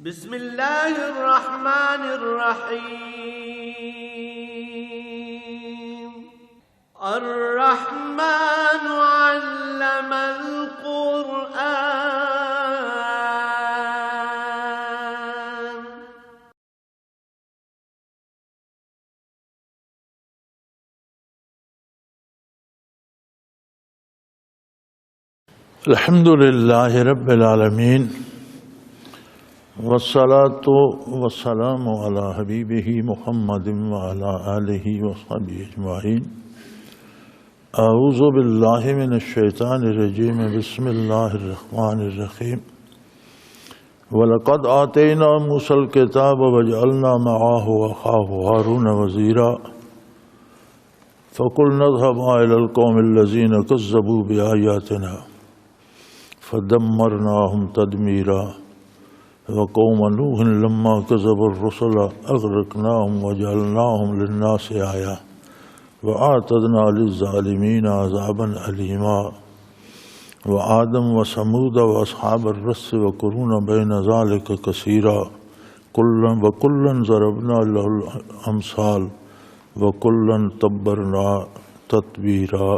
بسم اللہ الرحمن الرحیم الرحمن علم القرآن الحمد للہ رب العالمین والصلاة والسلام علی حبیبہ محمد وعلی آلہ وصحبہ اجمعین۔ اعوذ باللہ من الشیطان الرجیم، بسم اللہ الرحمن الرحیم۔ وَلَقَدْ آتَيْنَا مُوسَى الْكِتَابَ وَجَعَلْنَا مَعَهُ أَخَاهُ هَارُونَ وَزِيرًا فَقُلْنَا اذْهَبَا إِلَى الْقَوْمِ الَّذِينَ كَذَّبُوا بِآيَاتِنَا فَدَمَّرْنَاهُمْ تَدْمِيرًا وَقَوْمَ نُوحٍ لَمَّا كَذَّبُوا الرُّسُلَ أَغْرَقْنَاهُمْ وَجَعَلْنَاهُمْ لِلنَّاسِ آيَةً وَأَعْتَدْنَا لِلظَّالِمِينَ عَذَابًا أَلِيمًا۔ وَعَادًا وَثَمُودَ وَأَصْحَابَ الرَّسِّ وَقُرُونًا بَيْنَ ذَلِكَ كَثِيرًا وَكُلًّا ضَرَبْنَا لَهُ الْأَمْثَالَ وَكُلًّا تَبَّرْنَا تَتْبِيرًا۔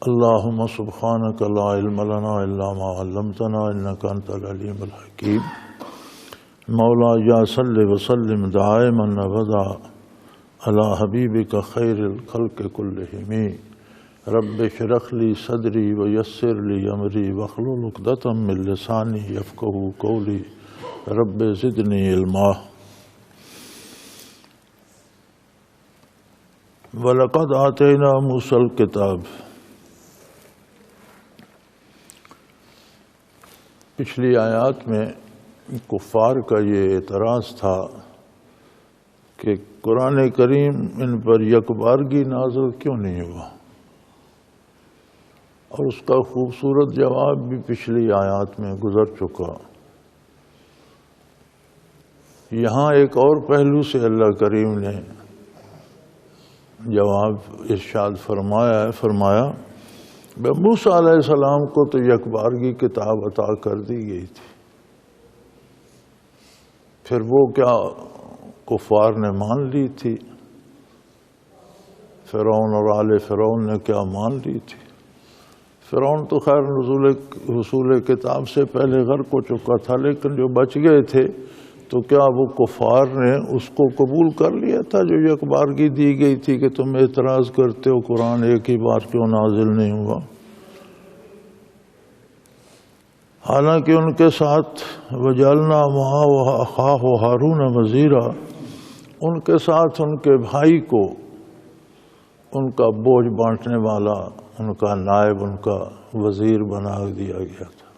اللہم سبحانک لا علم لنا الا ما علمتنا انک انت العلیم الحکیم۔ مولا یا صلی وسلم دائما ابدا علی حبیبک خیر الخلق کلہم۔ رب اشرح لی صدری ویسر لی امری واحلل عقدۃ من لسانی یفقہوا قولی۔ رب زدنی علما۔ وَلَقَدْ آتَيْنَا مُوسَى الْكِتَابَ۔ پچھلی آیات میں کفار کا یہ اعتراض تھا کہ قرآن کریم ان پر یکبارگی نازل کیوں نہیں ہوا، اور اس کا خوبصورت جواب بھی پچھلی آیات میں گزر چکا۔ یہاں ایک اور پہلو سے اللہ کریم نے جواب ارشاد فرمایا موسیٰ علیہ السلام کو تو یکبارگی کتاب عطا کر دی گئی تھی، پھر وہ کیا کفار نے مان لی تھی؟ فرعون اور آل فرعون نے کیا مان لی تھی؟ فرعون تو خیر حصول کتاب سے پہلے غرق ہو چکا تھا، لیکن جو بچ گئے تھے تو کیا وہ کفار نے اس کو قبول کر لیا تھا جو یکبارگی دی گئی تھی کہ تم اعتراض کرتے ہو قرآن ایک ہی بار کیوں نازل نہیں ہوا؟ حالانکہ ان کے ساتھ وَجَعَلْنَا مَعَهُ أَخَاهُ هَارُونَ وَزِيرًا، ان کے ساتھ ان کے بھائی کو ان کا بوجھ بانٹنے والا، ان کا نائب، ان کا وزیر بنا دیا گیا تھا۔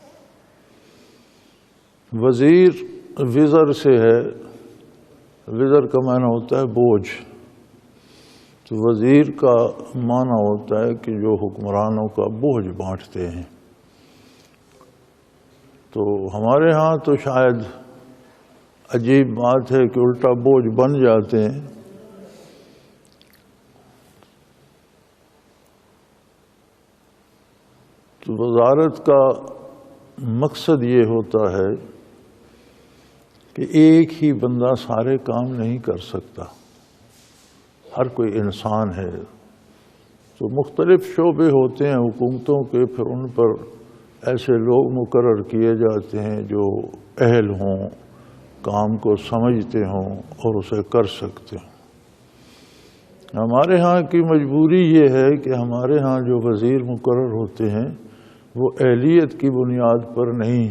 وزیر وزر سے ہے، وزر کا معنی ہوتا ہے بوجھ، تو وزیر کا معنی ہوتا ہے کہ جو حکمرانوں کا بوجھ بانٹتے ہیں۔ تو ہمارے ہاں تو شاید عجیب بات ہے کہ الٹا بوجھ بن جاتے ہیں۔ تو وزارت کا مقصد یہ ہوتا ہے کہ ایک ہی بندہ سارے کام نہیں کر سکتا، ہر کوئی انسان ہے، تو مختلف شعبے ہوتے ہیں حکومتوں کے، پھر ان پر ایسے لوگ مقرر کیے جاتے ہیں جو اہل ہوں، کام کو سمجھتے ہوں اور اسے کر سکتے ہوں۔ ہمارے ہاں کی مجبوری یہ ہے کہ ہمارے ہاں جو وزیر مقرر ہوتے ہیں وہ اہلیت کی بنیاد پر نہیں،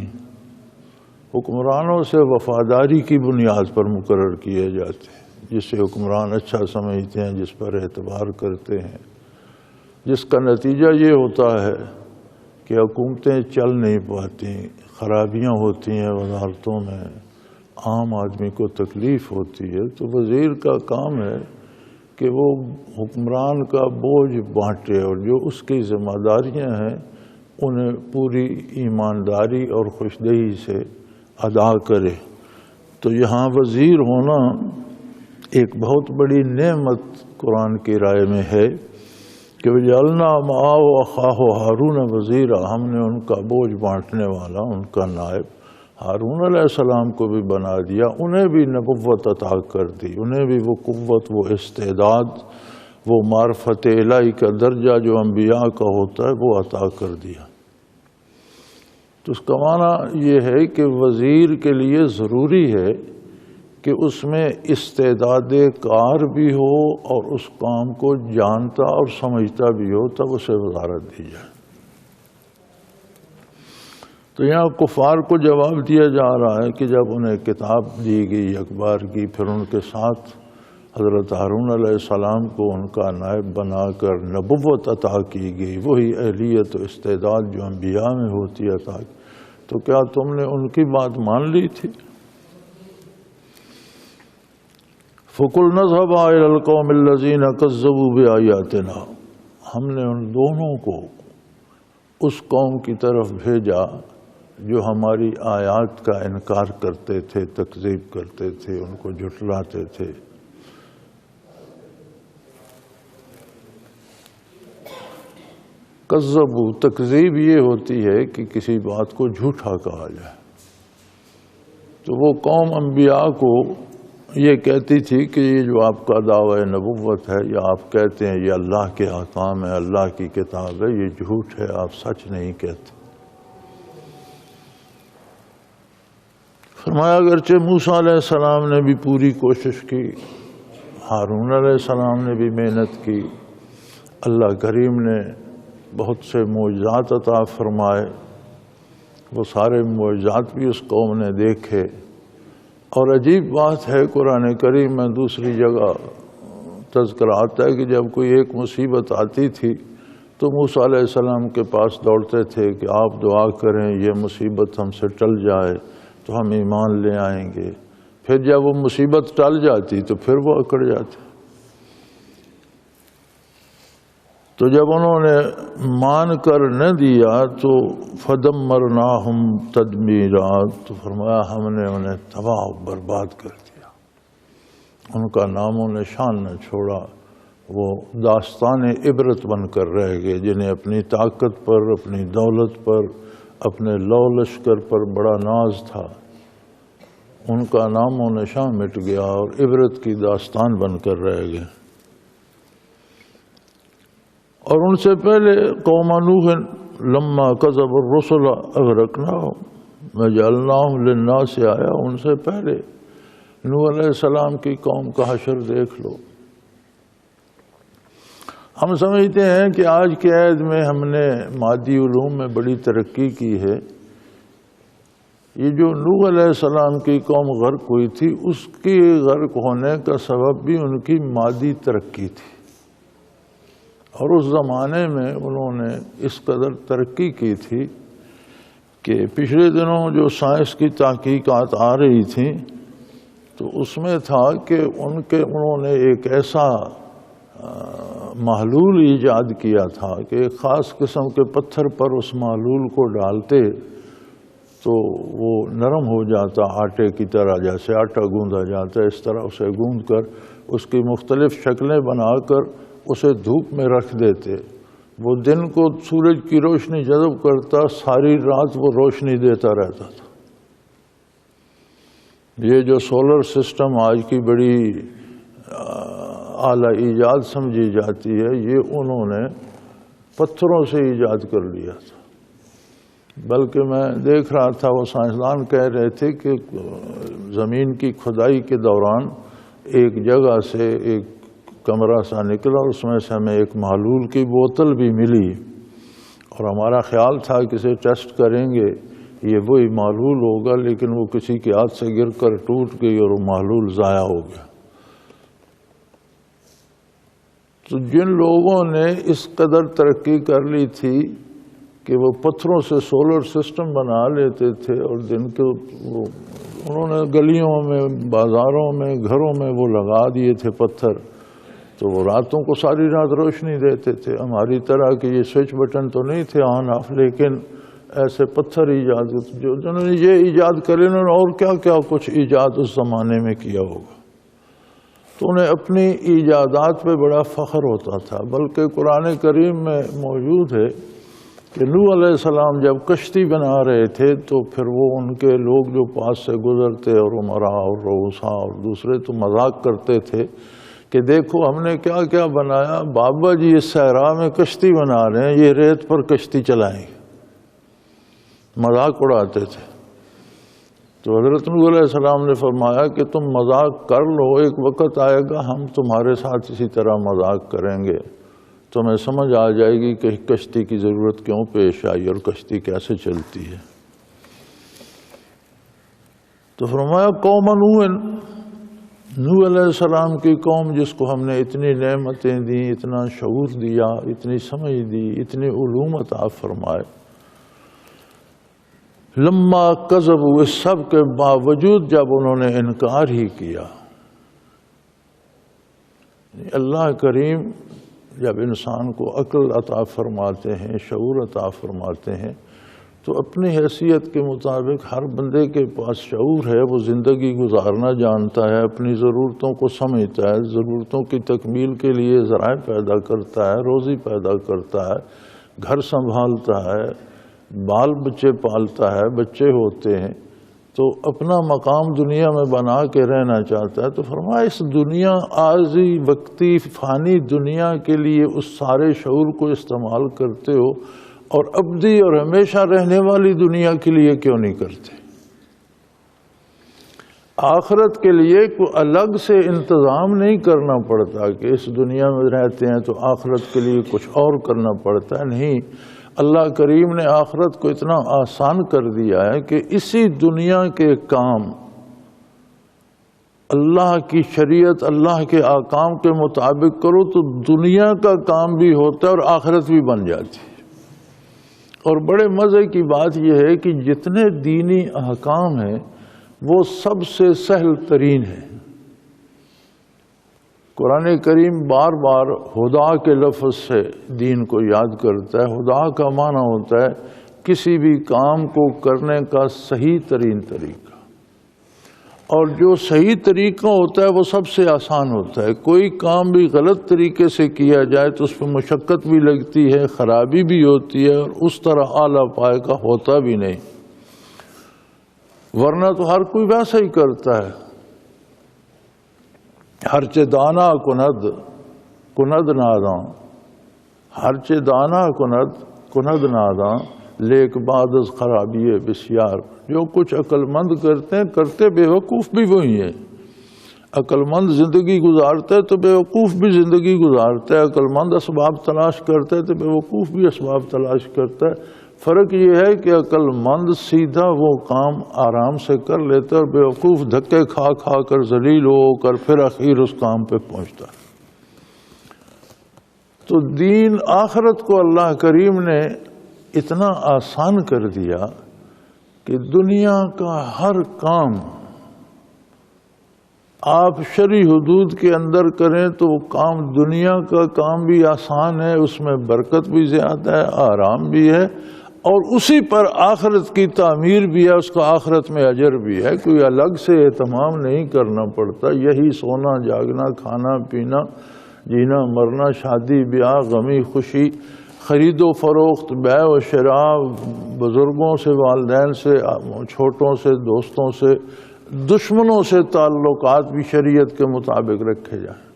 حکمرانوں سے وفاداری کی بنیاد پر مقرر کیے جاتے ہیں، جسے حکمران اچھا سمجھتے ہیں، جس پر اعتبار کرتے ہیں، جس کا نتیجہ یہ ہوتا ہے کہ حکومتیں چل نہیں پاتی، خرابیاں ہوتی ہیں وزارتوں میں، عام آدمی کو تکلیف ہوتی ہے۔ تو وزیر کا کام ہے کہ وہ حکمران کا بوجھ بانٹے اور جو اس کی ذمہ داریاں ہیں انہیں پوری ایمانداری اور خوشدلی سے ادا کرے۔ تو یہاں وزیر ہونا ایک بہت بڑی نعمت قرآن کی رائے میں ہے کہ وجعلنا معه اخاه ہارون وزیرا، ہم نے ان کا بوجھ بانٹنے والا، ان کا نائب ہارون علیہ السلام کو بھی بنا دیا، انہیں بھی نبوت عطا کر دی، انہیں بھی وہ قوت، وہ استعداد، وہ معرفت الہی کا درجہ جو انبیاء کا ہوتا ہے وہ عطا کر دیا۔ تو اس کا معنی یہ ہے کہ وزیر کے لیے ضروری ہے کہ اس میں استعداد کار بھی ہو اور اس کام کو جانتا اور سمجھتا بھی ہو، تب اسے وزارت دی جائے۔ تو یہاں کفار کو جواب دیا جا رہا ہے کہ جب انہیں کتاب دی گئی اخبار کی، پھر ان کے ساتھ حضرت ہارون علیہ السلام کو ان کا نائب بنا کر نبوت عطا کی گئی، وہی اہلیت و استعداد جو انبیاء میں ہوتی ہے عطا کی، تو کیا تم نے ان کی بات مان لی تھی؟ فَقُلْنَا اذْهَبَا إِلَى الْقَوْمِ الَّذِينَ كَذَّبُوا بِآيَاتِنَا، ہم نے ان دونوں کو اس قوم کی طرف بھیجا جو ہماری آیات کا انکار کرتے تھے، تکذیب کرتے تھے، ان کو جھٹلاتے تھے۔ کذبوا، تکذیب یہ ہوتی ہے کہ کسی بات کو جھوٹا کہا جائے۔ تو وہ قوم انبیاء کو یہ کہتی تھی کہ یہ جو آپ کا دعوی نبوت ہے، یا آپ کہتے ہیں یہ اللہ کے احکام ہے، اللہ کی کتاب ہے، یہ جھوٹ ہے، آپ سچ نہیں کہتے۔ فرمایا اگرچہ موسیٰ علیہ السلام نے بھی پوری کوشش کی، ہارون علیہ السلام نے بھی محنت کی، اللہ کریم نے بہت سے معجزات عطا فرمائے، وہ سارے معجزات بھی اس قوم نے دیکھے۔ اور عجیب بات ہے، قرآن کریم میں دوسری جگہ تذکرہ آتا ہے کہ جب کوئی ایک مصیبت آتی تھی تو موسیٰ علیہ السلام کے پاس دوڑتے تھے کہ آپ دعا کریں یہ مصیبت ہم سے ٹل جائے تو ہم ایمان لے آئیں گے۔ پھر جب وہ مصیبت ٹل جاتی تو پھر وہ اکڑ جاتے۔ تو جب انہوں نے مان کر نہ دیا تو فدمرناہم تدمیرا، تو فرمایا ہم نے انہیں تباہ و برباد کر دیا، ان کا نام و نشان نہ چھوڑا، وہ داستان عبرت بن کر رہ گئے، جنہیں اپنی طاقت پر، اپنی دولت پر، اپنے لو لشکر پر بڑا ناز تھا، ان کا نام و نشان مٹ گیا اور عبرت کی داستان بن کر رہ گئے۔ اور ان سے پہلے قوم نوح لما کذب الرسل اغرقناہم وجعلناہم للناس آیا، ان سے پہلے نوح علیہ السلام کی قوم کا حشر دیکھ لو۔ ہم سمجھتے ہیں کہ آج کے عہد میں ہم نے مادی علوم میں بڑی ترقی کی ہے۔ یہ جو نوح علیہ السلام کی قوم غرق ہوئی تھی، اس کی غرق ہونے کا سبب بھی ان کی مادی ترقی تھی، اور اس زمانے میں انہوں نے اس قدر ترقی کی تھی کہ پچھلے دنوں جو سائنس کی تحقیقات آ رہی تھیں تو اس میں تھا کہ انہوں نے ایک ایسا محلول ایجاد کیا تھا کہ ایک خاص قسم کے پتھر پر اس محلول کو ڈالتے تو وہ نرم ہو جاتا، آٹے کی طرح، جیسے آٹا گوندا جاتا ہے اس طرح اسے گوند کر اس کی مختلف شکلیں بنا کر اسے دھوپ میں رکھ دیتے۔ وہ دن کو سورج کی روشنی جذب کرتا، ساری رات وہ روشنی دیتا رہتا تھا۔ یہ جو سولر سسٹم آج کی بڑی اعلیٰ ایجاد سمجھی جاتی ہے، یہ انہوں نے پتھروں سے ایجاد کر لیا تھا۔ بلکہ میں دیکھ رہا تھا وہ سائنسدان کہہ رہے تھے کہ زمین کی کھدائی کے دوران ایک جگہ سے ایک کمرہ سا نکلا، اس میں سے ہمیں ایک محلول کی بوتل بھی ملی، اور ہمارا خیال تھا کہ اسے ٹیسٹ کریں گے، یہ وہی محلول ہوگا، لیکن وہ کسی کے ہاتھ سے گر کر ٹوٹ گئی اور وہ محلول ضائع ہو گیا۔ تو جن لوگوں نے اس قدر ترقی کر لی تھی کہ وہ پتھروں سے سولر سسٹم بنا لیتے تھے، اور دن کے انہوں نے گلیوں میں، بازاروں میں، گھروں میں وہ لگا دیے تھے پتھر، تو وہ راتوں کو ساری رات روشنی دیتے تھے۔ ہماری طرح کہ یہ سوئچ بٹن تو نہیں تھے آن آف، لیکن ایسے پتھر ایجاد، جنہوں نے یہ ایجاد کرے، انہوں نے اور کیا کیا کچھ ایجاد اس زمانے میں کیا ہوگا۔ تو انہیں اپنی ایجادات پہ بڑا فخر ہوتا تھا، بلکہ قرآن کریم میں موجود ہے کہ نوح علیہ السلام جب کشتی بنا رہے تھے تو پھر وہ ان کے لوگ جو پاس سے گزرتے اور عمرا اور رؤسا اور دوسرے تو مذاق کرتے تھے کہ دیکھو ہم نے کیا کیا بنایا، بابا جی اس صحرا میں کشتی بنا رہے ہیں، یہ ریت پر کشتی چلائیں گے، مذاق اڑاتے تھے۔ تو حضرت نوح علیہ السلام نے فرمایا کہ تم مذاق کر لو، ایک وقت آئے گا ہم تمہارے ساتھ اسی طرح مذاق کریں گے، تمہیں سمجھ آ جائے گی کہ کشتی کی ضرورت کیوں پیش آئی اور کشتی کیسے چلتی ہے۔ تو فرمایا قوم نوح علیہ السلام کی قوم جس کو ہم نے اتنی نعمتیں دیں، اتنا شعور دیا، اتنی سمجھ دی، اتنی علوم عطا فرمائے، لما کذبوا، اس سب کے باوجود جب انہوں نے انکار ہی کیا۔ اللہ کریم جب انسان کو عقل عطا فرماتے ہیں، شعور عطا فرماتے ہیں، تو اپنی حیثیت کے مطابق ہر بندے کے پاس شعور ہے، وہ زندگی گزارنا جانتا ہے، اپنی ضرورتوں کو سمجھتا ہے، ضرورتوں کی تکمیل کے لیے ذرائع پیدا کرتا ہے، روزی پیدا کرتا ہے، گھر سنبھالتا ہے، بال بچے پالتا ہے، بچے ہوتے ہیں، تو اپنا مقام دنیا میں بنا کے رہنا چاہتا ہے۔ تو فرمایا اس دنیا عارضی وقتی فانی دنیا کے لیے اس سارے شعور کو استعمال کرتے ہو اور ابدی اور ہمیشہ رہنے والی دنیا کے لیے کیوں نہیں کرتے؟ آخرت کے لیے کوئی الگ سے انتظام نہیں کرنا پڑتا کہ اس دنیا میں رہتے ہیں تو آخرت کے لیے کچھ اور کرنا پڑتا ہے، نہیں، اللہ کریم نے آخرت کو اتنا آسان کر دیا ہے کہ اسی دنیا کے کام اللہ کی شریعت، اللہ کے احکام کے مطابق کرو تو دنیا کا کام بھی ہوتا ہے اور آخرت بھی بن جاتی ہے۔ اور بڑے مزے کی بات یہ ہے کہ جتنے دینی احکام ہیں وہ سب سے سہل ترین ہیں۔ قرآن کریم بار بار ہدا کے لفظ سے دین کو یاد کرتا ہے۔ ہدا کا معنی ہوتا ہے کسی بھی کام کو کرنے کا صحیح ترین طریقہ، اور جو صحیح طریقہ ہوتا ہے وہ سب سے آسان ہوتا ہے۔ کوئی کام بھی غلط طریقے سے کیا جائے تو اس پہ مشقت بھی لگتی ہے، خرابی بھی ہوتی ہے، اور اس طرح اعلیٰ پائے کا ہوتا بھی نہیں، ورنہ تو ہر کوئی ویسا ہی کرتا ہے۔ ہرچہ دانا کند ناداں، ہرچہ دانا کند ناداں، لیک بعد از خرابی بسیار۔ جو کچھ عقل مند کرتے ہیں، کرتے بے وقوف بھی وہی ہیں۔ عقل مند زندگی گزارتا ہے تو بے وقوف بھی زندگی گزارتا ہے، عقل مند اسباب تلاش کرتا ہے تو بے وقوف بھی اسباب تلاش کرتا ہے۔ فرق یہ ہے کہ عقل مند سیدھا وہ کام آرام سے کر لیتا ہے اور بے وقوف دھکے کھا کھا کر ذلیل ہو کر پھر اخیر اس کام پہ پہنچتا ہے۔ تو دین آخرت کو اللہ کریم نے اتنا آسان کر دیا کہ دنیا کا ہر کام آپ شرعی حدود کے اندر کریں تو وہ کام، دنیا کا کام بھی آسان ہے، اس میں برکت بھی زیادہ ہے، آرام بھی ہے، اور اسی پر آخرت کی تعمیر بھی ہے، اس کا آخرت میں اجر بھی ہے۔ کوئی الگ سے اہتمام نہیں کرنا پڑتا۔ یہی سونا جاگنا، کھانا پینا، جینا مرنا، شادی بیاہ، غمی خوشی، خرید و فروخت، بیع و شراء، بزرگوں سے، والدین سے، چھوٹوں سے، دوستوں سے، دشمنوں سے تعلقات بھی شریعت کے مطابق رکھے جائیں۔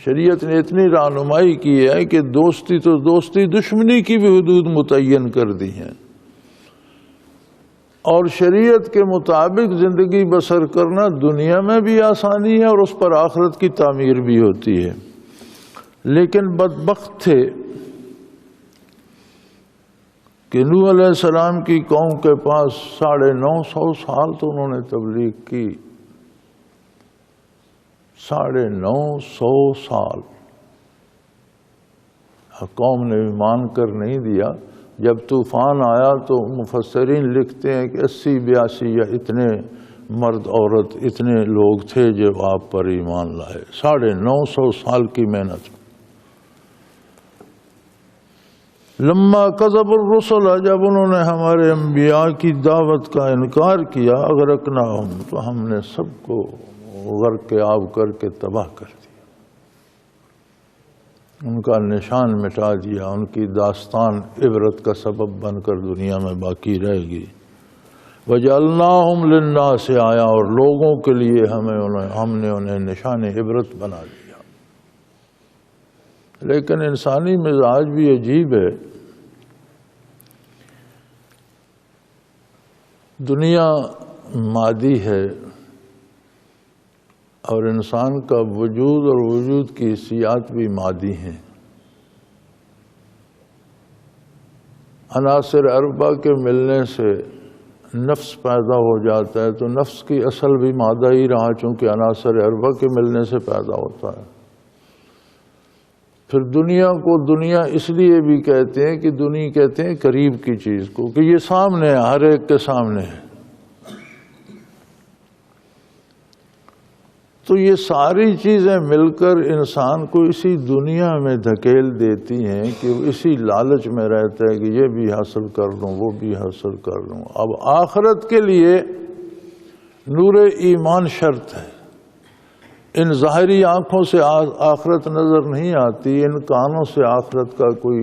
شریعت نے اتنی رہنمائی کی ہے کہ دوستی تو دوستی، دشمنی کی بھی حدود متعین کر دی ہیں، اور شریعت کے مطابق زندگی بسر کرنا دنیا میں بھی آسانی ہے اور اس پر آخرت کی تعمیر بھی ہوتی ہے۔ لیکن بدبخت تھے کہ نوح علیہ السلام کی قوم کے پاس 950 سال تو انہوں نے تبلیغ کی، 950 سال قوم نے مان کر نہیں دیا۔ جب طوفان آیا تو مفسرین لکھتے ہیں کہ 80-82 یا اتنے مرد عورت، اتنے لوگ تھے جو آپ پر ایمان لائے۔ 950 سال کی محنت۔ لما کذب الرسل، جب انہوں نے ہمارے انبیاء کی دعوت کا انکار کیا، اغرقناہم، تو ہم نے سب کو غرق آب کر کے تباہ کر دیا، ان کا نشان مٹا دیا، ان کی داستان عبرت کا سبب بن کر دنیا میں باقی رہ گئی۔ وَجَعَلْنَاهُمْ لِلنَّاسِ آیا، اور لوگوں کے لیے ہم نے انہیں نشان عبرت بنا دیا۔ لیکن انسانی مزاج بھی عجیب ہے، دنیا مادی ہے اور انسان کا وجود اور وجود کی حیثیات بھی مادی ہیں۔ عناصر اربعہ کے ملنے سے نفس پیدا ہو جاتا ہے، تو نفس کی اصل بھی مادہ ہی رہا، چونکہ عناصر اربعہ کے ملنے سے پیدا ہوتا ہے۔ پھر دنیا کو دنیا اس لیے بھی کہتے ہیں کہ دنیا کہتے ہیں قریب کی چیز کو، کہ یہ سامنے ہے، ہر ایک کے سامنے ہے۔ تو یہ ساری چیزیں مل کر انسان کو اسی دنیا میں دھکیل دیتی ہیں کہ وہ اسی لالچ میں رہتا ہے کہ یہ بھی حاصل کر لوں، وہ بھی حاصل کر لوں۔ اب آخرت کے لیے نور ایمان شرط ہے۔ ان ظاہری آنکھوں سے آخرت نظر نہیں آتی، ان کانوں سے آخرت کا کوئی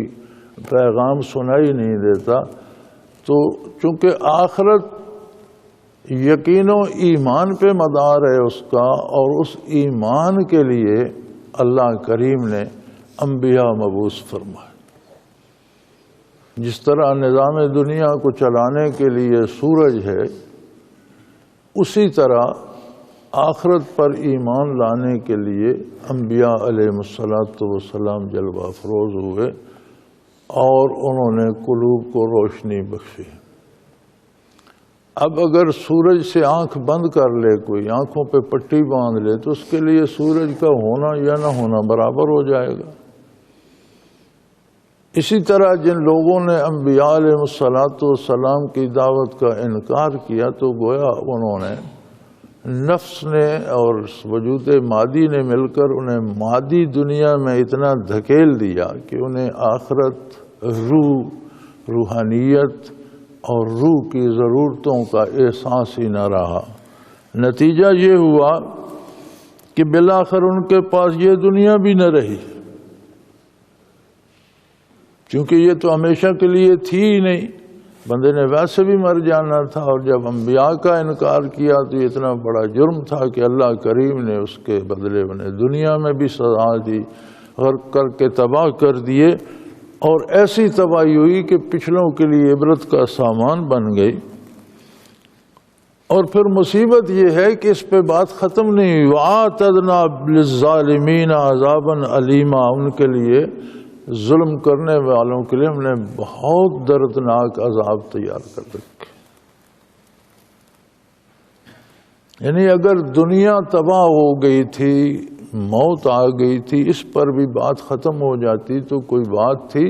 پیغام سنائی نہیں دیتا، تو چونکہ آخرت یقین و ایمان پہ مدار ہے اس کا، اور اس ایمان کے لیے اللہ کریم نے انبیاء مبعوث فرمائے۔ جس طرح نظام دنیا کو چلانے کے لیے سورج ہے، اسی طرح آخرت پر ایمان لانے کے لیے انبیاء علیہ السلام جلوہ افروز ہوئے اور انہوں نے قلوب کو روشنی بخشی۔ اب اگر سورج سے آنکھ بند کر لے کوئی، آنکھوں پہ پٹی باندھ لے، تو اس کے لیے سورج کا ہونا یا نہ ہونا برابر ہو جائے گا۔ اسی طرح جن لوگوں نے انبیاء علیہ السلام کی دعوت کا انکار کیا، تو گویا انہوں نے نفس نے اور وجود مادی نے مل کر انہیں مادی دنیا میں اتنا دھکیل دیا کہ انہیں آخرت، روحانیت اور روح کی ضرورتوں کا احساس ہی نہ رہا۔ نتیجہ یہ ہوا کہ بالآخر ان کے پاس یہ دنیا بھی نہ رہی، کیونکہ یہ تو ہمیشہ کے لیے تھی ہی نہیں، بندے نے ویسے بھی مر جانا تھا، اور جب انبیاء کا انکار کیا تو یہ اتنا بڑا جرم تھا کہ اللہ کریم نے اس کے بدلے انہیں دنیا میں بھی سزا دی، غرق کر کے تباہ کر دیے، اور ایسی تباہی ہوئی کہ پچھلوں کے لیے عبرت کا سامان بن گئی۔ اور پھر مصیبت یہ ہے کہ اس پہ بات ختم نہیں ہوئی۔ وَأَعْتَدْنَا لِلظَّالِمِينَ عَذَابًا أَلِيمًا، ان کے لیے، ظلم کرنے والوں کے لیے ہم نے بہت دردناک عذاب تیار کر رکھے۔ یعنی اگر دنیا تباہ ہو گئی تھی، موت آ گئی تھی، اس پر بھی بات ختم ہو جاتی تو کوئی بات تھی،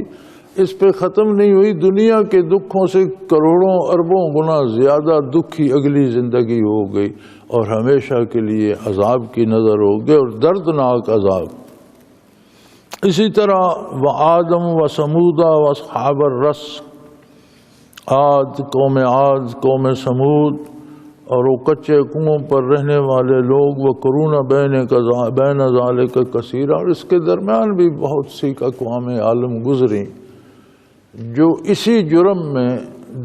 اس پہ ختم نہیں ہوئی۔ دنیا کے دکھوں سے کروڑوں اربوں گنا زیادہ دکھی اگلی زندگی ہو گئی، اور ہمیشہ کے لیے عذاب کی نظر ہو گئی، اور دردناک عذاب۔ اسی طرح وآدم وثمود واصحاب الرس، قوم عاد، قوم سمود، اور وہ کچے کنویں پر رہنے والے لوگ، وقرون بین ذالک کثیرا، اور اس کے درمیان بھی بہت سی اقوام عالم گزری جو اسی جرم میں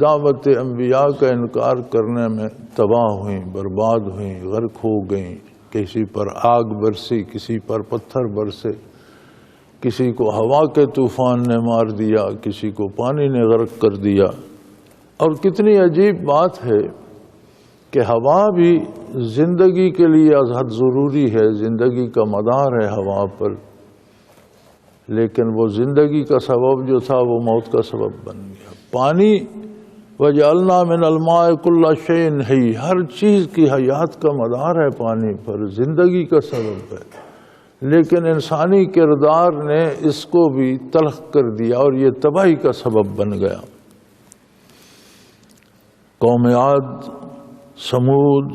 دعوت انبیاء کا انکار کرنے میں تباہ ہوئیں، برباد ہوئیں، غرق ہو گئیں۔ کسی پر آگ برسی، کسی پر پتھر برسے، کسی کو ہوا کے طوفان نے مار دیا، کسی کو پانی نے غرق کر دیا۔ اور کتنی عجیب بات ہے کہ ہوا بھی زندگی کے لیے ازحد ضروری ہے، زندگی کا مدار ہے ہوا پر، لیکن وہ زندگی کا سبب جو تھا وہ موت کا سبب بن گیا۔ پانی، وَجَعَلْنَا مِنَ الْمَاءِ كُلَّ شَيْءٍ حَيٍّ، ہر چیز کی حیات کا مدار ہے پانی پر، زندگی کا سبب ہے، لیکن انسانی کردار نے اس کو بھی تلخ کر دیا اور یہ تباہی کا سبب بن گیا۔ قوم عاد، سمود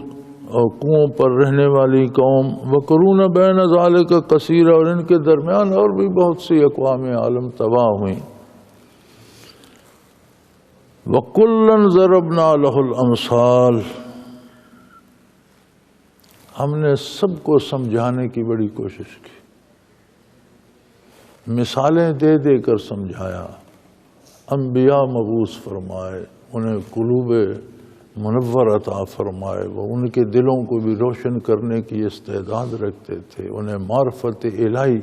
اور کنووں پر رہنے والی قوم، وقرون بین ذالک کثیرا، اور ان کے درمیان اور بھی بہت سی اقوام عالم تباہ ہوئیں۔ وَكُلًّا ضَرَبْنَا لَهُ الْأَمْثَالَ، ہم نے سب کو سمجھانے کی بڑی کوشش کی، مثالیں دے دے کر سمجھایا، انبیاء مبعوث فرمائے، انہیں قلوب منور عطا فرمائے، وہ ان کے دلوں کو بھی روشن کرنے کی استعداد رکھتے تھے، انہیں معرفت الہی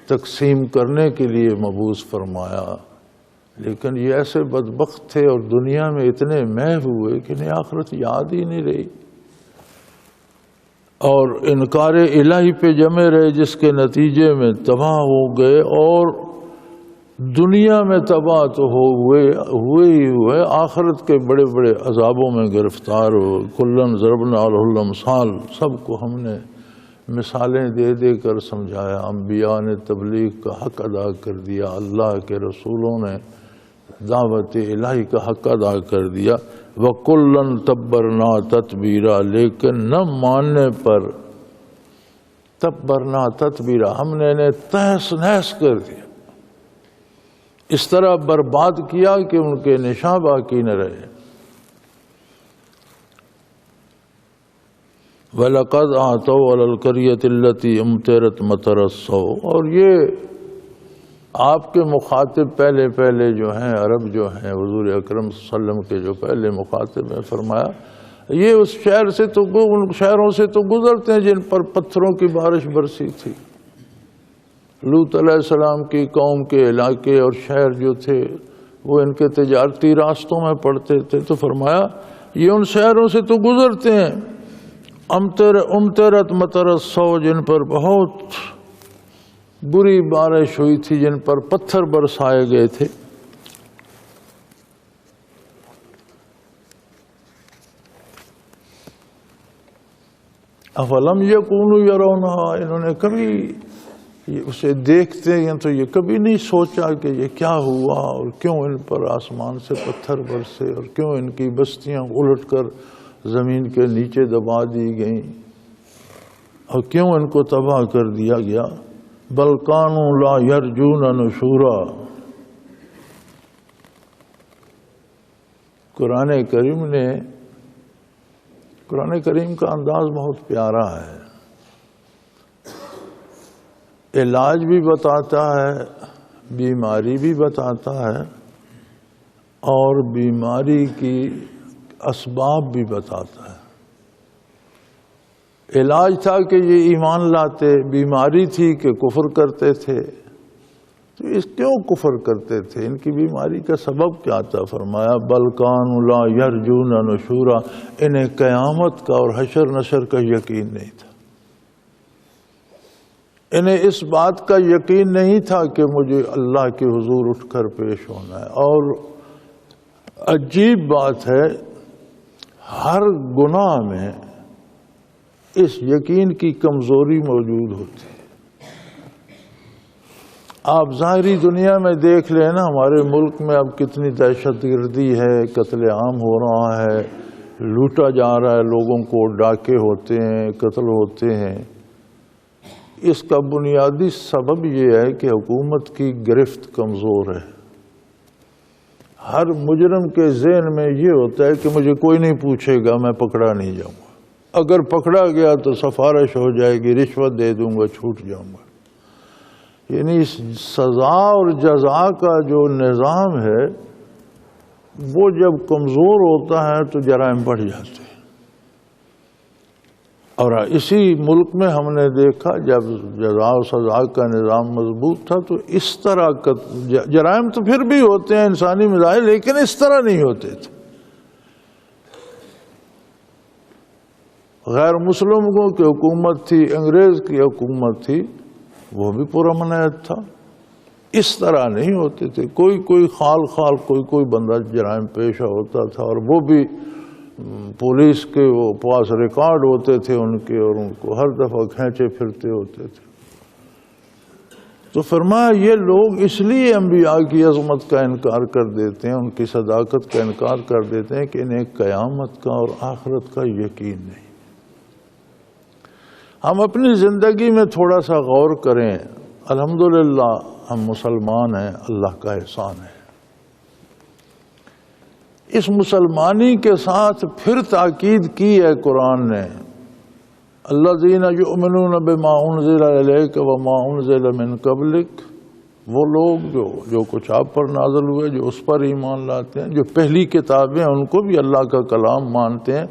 تقسیم کرنے کے لیے مبعوث فرمایا، لیکن یہ ایسے بدبخت تھے اور دنیا میں اتنے محو ہوئے کہ انہیں آخرت یاد ہی نہیں رہی، اور انکار الہی پہ جمے رہے، جس کے نتیجے میں تباہ ہو گئے، اور دنیا میں تباہ تو ہوئے آخرت کے بڑے بڑے عذابوں میں گرفتار ہو۔ کلن ضربنا لہ الامثال، سب کو ہم نے مثالیں دے دے کر سمجھایا، انبیاء نے تبلیغ کا حق ادا کر دیا، اللہ کے رسولوں نے دعوت الہی کا حق ادا کر دیا، وَكُلًّا تَبَّرْنَا تَتْبِيرًا، لیکن نہ ماننے پر تبرنا تتبیرا، ہم نے انہیں تہس نہس کر دیا، اس طرح برباد کیا کہ ان کے نشاں باقی نہ رہے۔ وَلَقَدْ آتَوْا عَلَى الْقَرْيَةِ الَّتِي أُمْطِرَتْ مَطَرَ السَّوْءِ، اور یہ آپ کے مخاطب پہلے جو ہیں، عرب جو ہیں، حضور اکرم صلی اللہ علیہ وسلم کے جو پہلے مخاطب ہیں، فرمایا یہ اس شہر سے تو ان شہروں سے تو گزرتے ہیں جن پر پتھروں کی بارش برسی تھی۔ لوط علیہ السلام کی قوم کے علاقے اور شہر جو تھے وہ ان کے تجارتی راستوں میں پڑتے تھے، تو فرمایا یہ ان شہروں سے تو گزرتے ہیں، امطرت مطر السوء، جن پر بہت بری بارش ہوئی تھی، جن پر پتھر برسائے گئے تھے۔ افلم یکونوا یرونہا، انہوں نے کبھی اسے دیکھتے ہیں تو یہ کبھی نہیں سوچا کہ یہ کیا ہوا اور کیوں ان پر آسمان سے پتھر برسے اور کیوں ان کی بستیاں الٹ کر زمین کے نیچے دبا دی گئیں اور کیوں ان کو تباہ کر دیا گیا۔ بل کانوا لا یرجون نشورا، قرآن کریم کا انداز بہت پیارا ہے، علاج بھی بتاتا ہے، بیماری بھی بتاتا ہے، اور بیماری کی اسباب بھی بتاتا ہے۔ علاج تھا کہ یہ ایمان لاتے، بیماری تھی کہ کفر کرتے تھے، تو اس کیوں کفر کرتے تھے، ان کی بیماری کا سبب کیا تھا؟ فرمایا بل کانوا لا یرجون نشورا، انہیں قیامت کا اور حشر نشر کا یقین نہیں تھا، انہیں اس بات کا یقین نہیں تھا کہ مجھے اللہ کے حضور اٹھ کر پیش ہونا ہے۔ اور عجیب بات ہے، ہر گناہ میں اس یقین کی کمزوری موجود ہوتی ہے۔ آپ ظاہری دنیا میں دیکھ لیں نا، ہمارے ملک میں اب کتنی دہشت گردی ہے، قتل عام ہو رہا ہے، لوٹا جا رہا ہے، لوگوں کو ڈاکے ہوتے ہیں، قتل ہوتے ہیں۔ اس کا بنیادی سبب یہ ہے کہ حکومت کی گرفت کمزور ہے۔ ہر مجرم کے ذہن میں یہ ہوتا ہے کہ مجھے کوئی نہیں پوچھے گا، میں پکڑا نہیں جاؤں گا، اگر پکڑا گیا تو سفارش ہو جائے گی، رشوت دے دوں گا، چھوٹ جاؤں گا۔ یعنی سزا اور جزا کا جو نظام ہے وہ جب کمزور ہوتا ہے تو جرائم بڑھ جاتے ہیں۔ اور اسی ملک میں ہم نے دیکھا جب جزا و سزا کا نظام مضبوط تھا تو اس طرح کا جرائم تو پھر بھی ہوتے ہیں، انسانی مظاہر، لیکن اس طرح نہیں ہوتے تھے۔ غیر مسلموں کی حکومت تھی، انگریز کی حکومت تھی، وہ بھی پرامن تھا، اس طرح نہیں ہوتے تھے۔ کوئی خال کوئی بندہ جرائم پیشہ ہوتا تھا، اور وہ بھی پولیس کے وہ پاس ریکارڈ ہوتے تھے ان کے، اور ان کو ہر دفعہ کھینچے پھرتے ہوتے تھے۔ تو فرمایا یہ لوگ اس لیے انبیاء کی عظمت کا انکار کر دیتے ہیں، ان کی صداقت کا انکار کر دیتے ہیں کہ انہیں قیامت کا اور آخرت کا یقین نہیں۔ ہم اپنی زندگی میں تھوڑا سا غور کریں، الحمدللہ ہم مسلمان ہیں، اللہ کا احسان ہے۔ اس مسلمانی کے ساتھ پھر تاکید کی ہے قرآن نے الذین یؤمنون بما انزل الیک وما انزل من قبلک، وہ لوگ جو کچھ آپ پر نازل ہوئے، جو اس پر ایمان لاتے ہیں، جو پہلی کتابیں ان کو بھی اللہ کا کلام مانتے ہیں،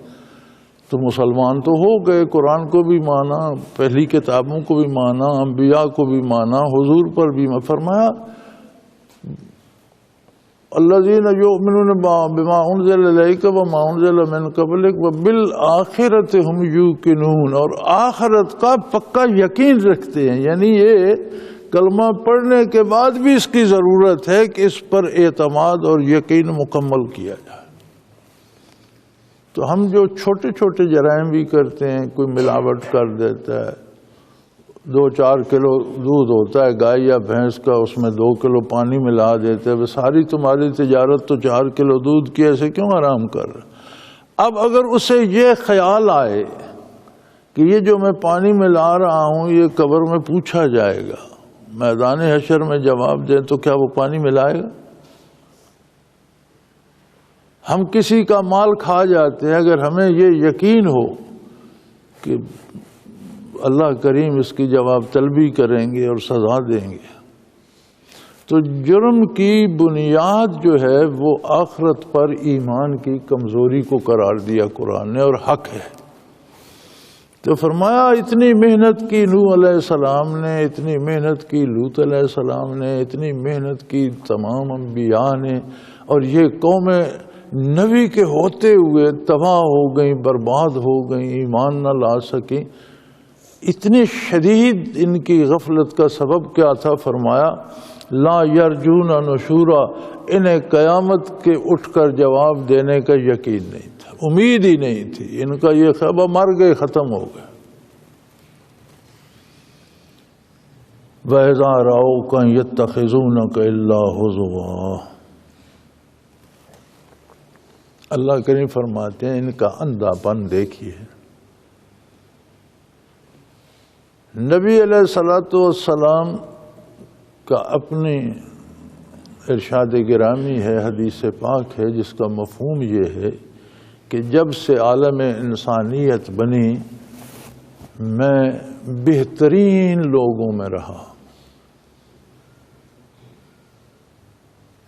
تو مسلمان تو ہو گئے، قرآن کو بھی مانا، پہلی کتابوں کو بھی مانا، انبیاء کو بھی مانا، حضور پر بھی فرمایا الذین یؤمنون بما انزل الیک وما انزل من قبلک وبالآخرۃ ہم یوقنون، اور آخرت کا پکا یقین رکھتے ہیں. یعنی یہ کلمہ پڑھنے کے بعد بھی اس کی ضرورت ہے کہ اس پر اعتماد اور یقین مکمل کیا جائے. تو ہم جو چھوٹے چھوٹے جرائم بھی کرتے ہیں، کوئی ملاوٹ کر دیتا ہے، 2-4 کلو دودھ ہوتا ہے گائے یا بھینس کا، اس میں 2 کلو پانی ملا دیتے ہیں، ساری تمہاری تجارت تو 4 کلو دودھ کی، ایسے کیوں آرام کر رہا؟ اب اگر اسے یہ خیال آئے کہ یہ جو میں پانی ملا رہا ہوں یہ قبر میں پوچھا جائے گا، میدان حشر میں جواب دیں، تو کیا وہ پانی ملائے گا؟ ہم کسی کا مال کھا جاتے ہیں، اگر ہمیں یہ یقین ہو کہ اللہ کریم اس کی جواب طلبی کریں گے اور سزا دیں گے، تو جرم کی بنیاد جو ہے وہ آخرت پر ایمان کی کمزوری کو قرار دیا قرآن نے، اور حق ہے. تو فرمایا اتنی محنت کی نوح علیہ السلام نے، اتنی محنت کی لوط علیہ السلام نے، اتنی محنت کی تمام انبیاء نے، اور یہ قومیں نبی کے ہوتے ہوئے تباہ ہو گئیں، برباد ہو گئیں، ایمان نہ لا سکیں. اتنی شدید ان کی غفلت کا سبب کیا تھا؟ فرمایا لا یرجون نشورا، انہیں قیامت کے اٹھ کر جواب دینے کا یقین نہیں تھا، امید ہی نہیں تھی. ان کا یہ خیال مر گئے، ختم ہو گئے. وَإِذَا رَأَوْكَ يَتَّخِذُونَكَ إِلَّا هُزُوًا. اللہ کریم فرماتے ہیں ان کا اندھا پن دیکھیے. نبی علیہ السلام کا اپنی ارشاد گرامی ہے، حدیث پاک ہے، جس کا مفہوم یہ ہے کہ جب سے عالم انسانیت بنی میں بہترین لوگوں میں رہا.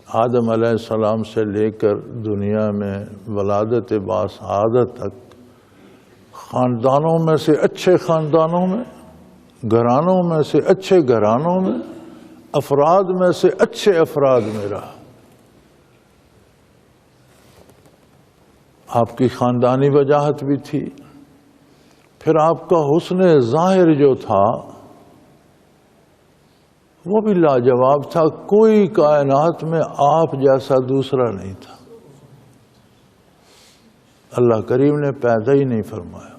آدم علیہ السلام سے لے کر دنیا میں ولادت باسعادت تک خاندانوں میں سے اچھے خاندانوں میں، گھرانوں میں سے اچھے گھرانوں میں، افراد میں سے اچھے افراد میں رہا. آپ کی خاندانی وجاہت بھی تھی، پھر آپ کا حسن ظاہر جو تھا وہ بھی لاجواب تھا. کوئی کائنات میں آپ جیسا دوسرا نہیں تھا. اللہ کریم نے پیدا ہی نہیں فرمایا.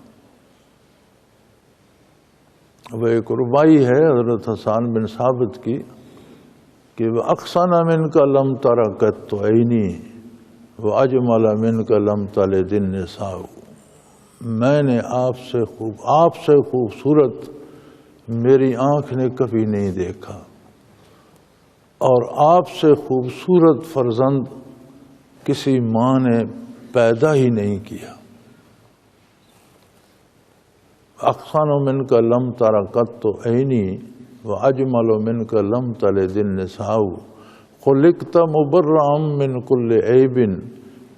وہ ایک ربائی ہے حضرت حسان بن ثابت کی کہ وَأَحْسَنَ مِنْكَ لَمْ تَرَ قَطُّ عَيْنِي وَأَجْمَلَ مِنْكَ لَمْ تَلِدِ النِّسَاءُ. میں نے آپ سے خوبصورت میری آنکھ نے کبھی نہیں دیکھا، اور آپ سے خوبصورت فرزند کسی ماں نے پیدا ہی نہیں کیا. احسن منک لم تر قط عینی واجمل منک لم تلد النساء خلقت مبرئا من کل عیب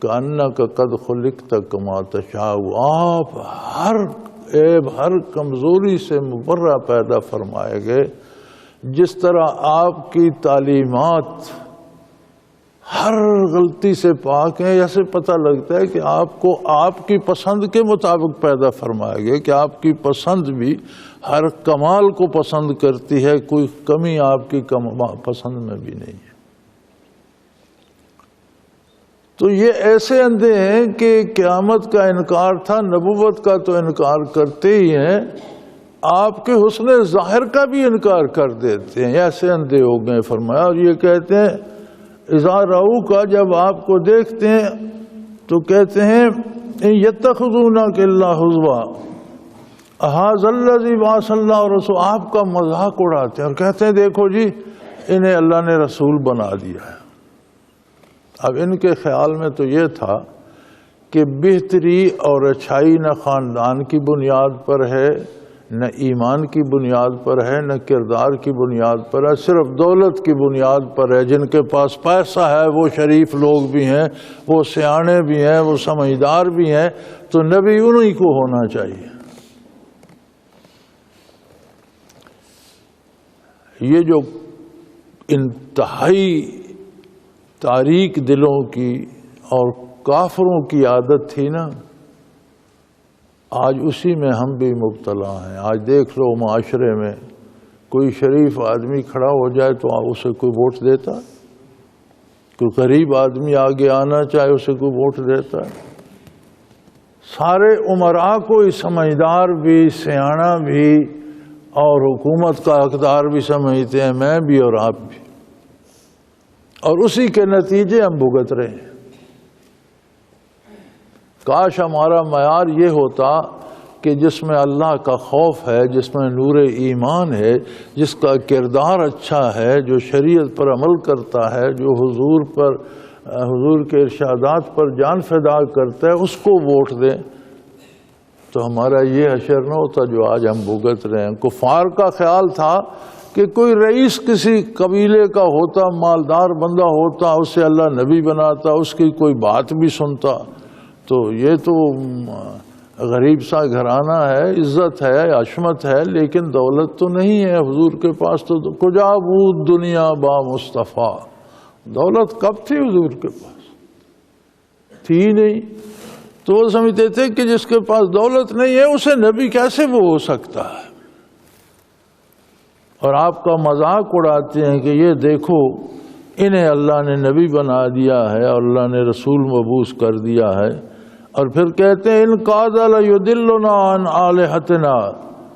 کانک قد خلقت کما تشاء. آپ ہر عیب، ہر کمزوری سے مبرہ پیدا فرمائے گئے، جس طرح آپ کی تعلیمات ہر غلطی سے پاک ہیں. ایسے پتہ لگتا ہے کہ آپ کو آپ کی پسند کے مطابق پیدا فرمائے گئے، کہ آپ کی پسند بھی ہر کمال کو پسند کرتی ہے، کوئی کمی آپ کی پسند میں بھی نہیں ہے. تو یہ ایسے اندھے ہیں کہ قیامت کا انکار تھا، نبوت کا تو انکار کرتے ہی ہیں، آپ کے حسن ظاہر کا بھی انکار کر دیتے ہیں. ایسے اندھے ہو گئے فرمایا. اور یہ کہتے ہیں اذا رأو کا، جب آپ کو دیکھتے ہیں تو کہتے ہیں یتخذونک الا ہزوا ھذا الذی بعث اللہ رسول. آپ کا مذاق اڑاتے ہیں اور کہتے ہیں دیکھو جی انہیں اللہ نے رسول بنا دیا ہے. اب ان کے خیال میں تو یہ تھا کہ بہتری اور اچھائی نہ خاندان کی بنیاد پر ہے، نہ ایمان کی بنیاد پر ہے، نہ کردار کی بنیاد پر ہے، صرف دولت کی بنیاد پر ہے۔ جن کے پاس پیسہ ہے وہ شریف لوگ بھی ہیں، وہ سیانے بھی ہیں، وہ سمجھدار بھی ہیں، تو نبی انہی کو ہونا چاہیے۔ یہ جو انتہائی تاریک دلوں کی اور کافروں کی عادت تھی نا، آج اسی میں ہم بھی مبتلا ہیں۔ آج دیکھ لو معاشرے میں کوئی شریف آدمی کھڑا ہو جائے تو اسے کوئی ووٹ دیتا، کوئی غریب آدمی آگے آنا چاہے اسے کوئی ووٹ دیتا ہے۔ سارے امراء کو سمجھدار بھی، سیانا بھی اور حکومت کا حقدار بھی سمجھتے ہیں، میں بھی اور آپ بھی، اور اسی کے نتیجے ہم بھگت رہے ہیں۔ کاش ہمارا معیار یہ ہوتا کہ جس میں اللہ کا خوف ہے، جس میں نور ایمان ہے، جس کا کردار اچھا ہے، جو شریعت پر عمل کرتا ہے، جو حضور کے ارشادات پر جان فدا کرتا ہے، اس کو ووٹ دیں، تو ہمارا یہ حشر نہ ہوتا جو آج ہم بھگت رہے ہیں۔ کفار کا خیال تھا کہ کوئی رئیس کسی قبیلے کا ہوتا، مالدار بندہ ہوتا، اسے اللہ نبی بناتا، اس کی کوئی بات بھی سنتا، تو یہ تو غریب سا گھرانہ ہے، عزت ہے، عشمت ہے، لیکن دولت تو نہیں ہے حضور کے پاس۔ تو کجا بود دنیا با مصطفیٰ، دولت کب تھی حضور کے پاس؟ تھی نہیں۔ تو وہ سمجھتے تھے کہ جس کے پاس دولت نہیں ہے اسے نبی کیسے وہ ہو سکتا ہے، اور آپ کا مذاق اڑاتے ہیں کہ یہ دیکھو انہیں اللہ نے نبی بنا دیا ہے اور اللہ نے رسول مبعوث کر دیا ہے، اور پھر کہتے ہیں ان قاد لیضلنا عن آلہتنا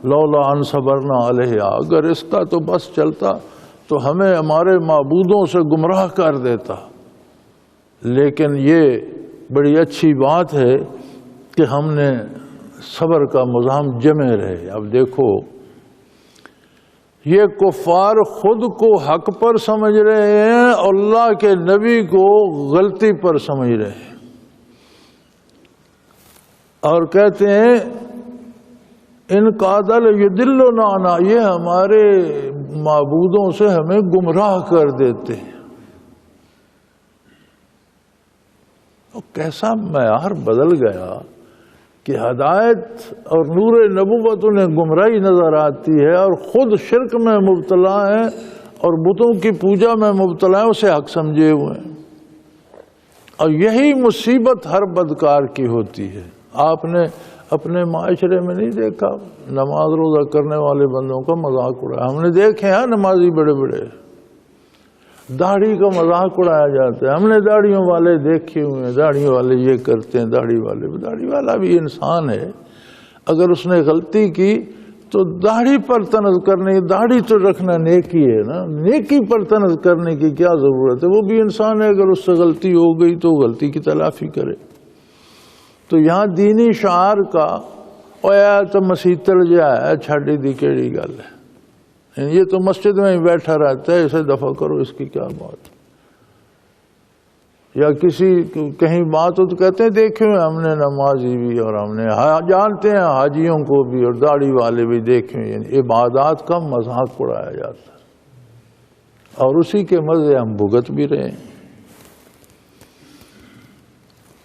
لولا ان صبرنا علیہا، اگر اس کا تو بس چلتا تو ہمیں ہمارے معبودوں سے گمراہ کر دیتا۔ لیکن یہ بڑی اچھی بات ہے کہ ہم نے صبر کا مزاحم جمے رہے۔ اب دیکھو یہ کفار خود کو حق پر سمجھ رہے ہیں اور اللہ کے نبی کو غلطی پر سمجھ رہے ہیں، اور کہتے ہیں ان قادل یضلنا عنا، یہ ہمارے معبودوں سے ہمیں گمراہ کر دیتے ہیں۔ کیسا معیار بدل گیا کہ ہدایت اور نور نبوت انہیں گمراہی نظر آتی ہے، اور خود شرک میں مبتلا ہیں اور بتوں کی پوجا میں مبتلا ہیں، اسے حق سمجھے ہوئے ہیں۔ اور یہی مصیبت ہر بدکار کی ہوتی ہے۔ آپ نے اپنے معاشرے میں نہیں دیکھا نماز روزہ کرنے والے بندوں کا مذاق اڑایا؟ ہم نے دیکھے ہیں نمازی بڑے بڑے، داڑھی کا مذاق اڑایا جاتا ہے، ہم نے داڑھیوں والے دیکھے ہوئے ہیں، داڑھی والے یہ کرتے ہیں، داڑھی والا بھی انسان ہے، اگر اس نے غلطی کی تو داڑھی پر طنز کرنے کی، داڑھی تو رکھنا نیکی ہے نا، نیکی پر طنز کرنے کی کیا ضرورت ہے؟ وہ بھی انسان ہے، اگر اس سے غلطی ہو گئی تو غلطی کی تلافی کرے۔ تو یہاں دینی شعار کا اویا تو مسیتر جا ہے چھاڑی دی کیڑی گل ہے، یہ تو مسجد میں ہی بیٹھا رہتا ہے، اسے دفع کرو، اس کی کیا بات؟ یا کسی کہیں بات ہو تو کہتے ہیں دیکھے ہوئے ہم نے نمازی بھی اور ہم نے جانتے ہیں حاجیوں کو بھی اور داڑھی والے بھی دیکھے ہوئے، یعنی عبادات کا مذاق اڑایا جاتا ہے اور اسی کے مزے ہم بھگت بھی رہے ہیں۔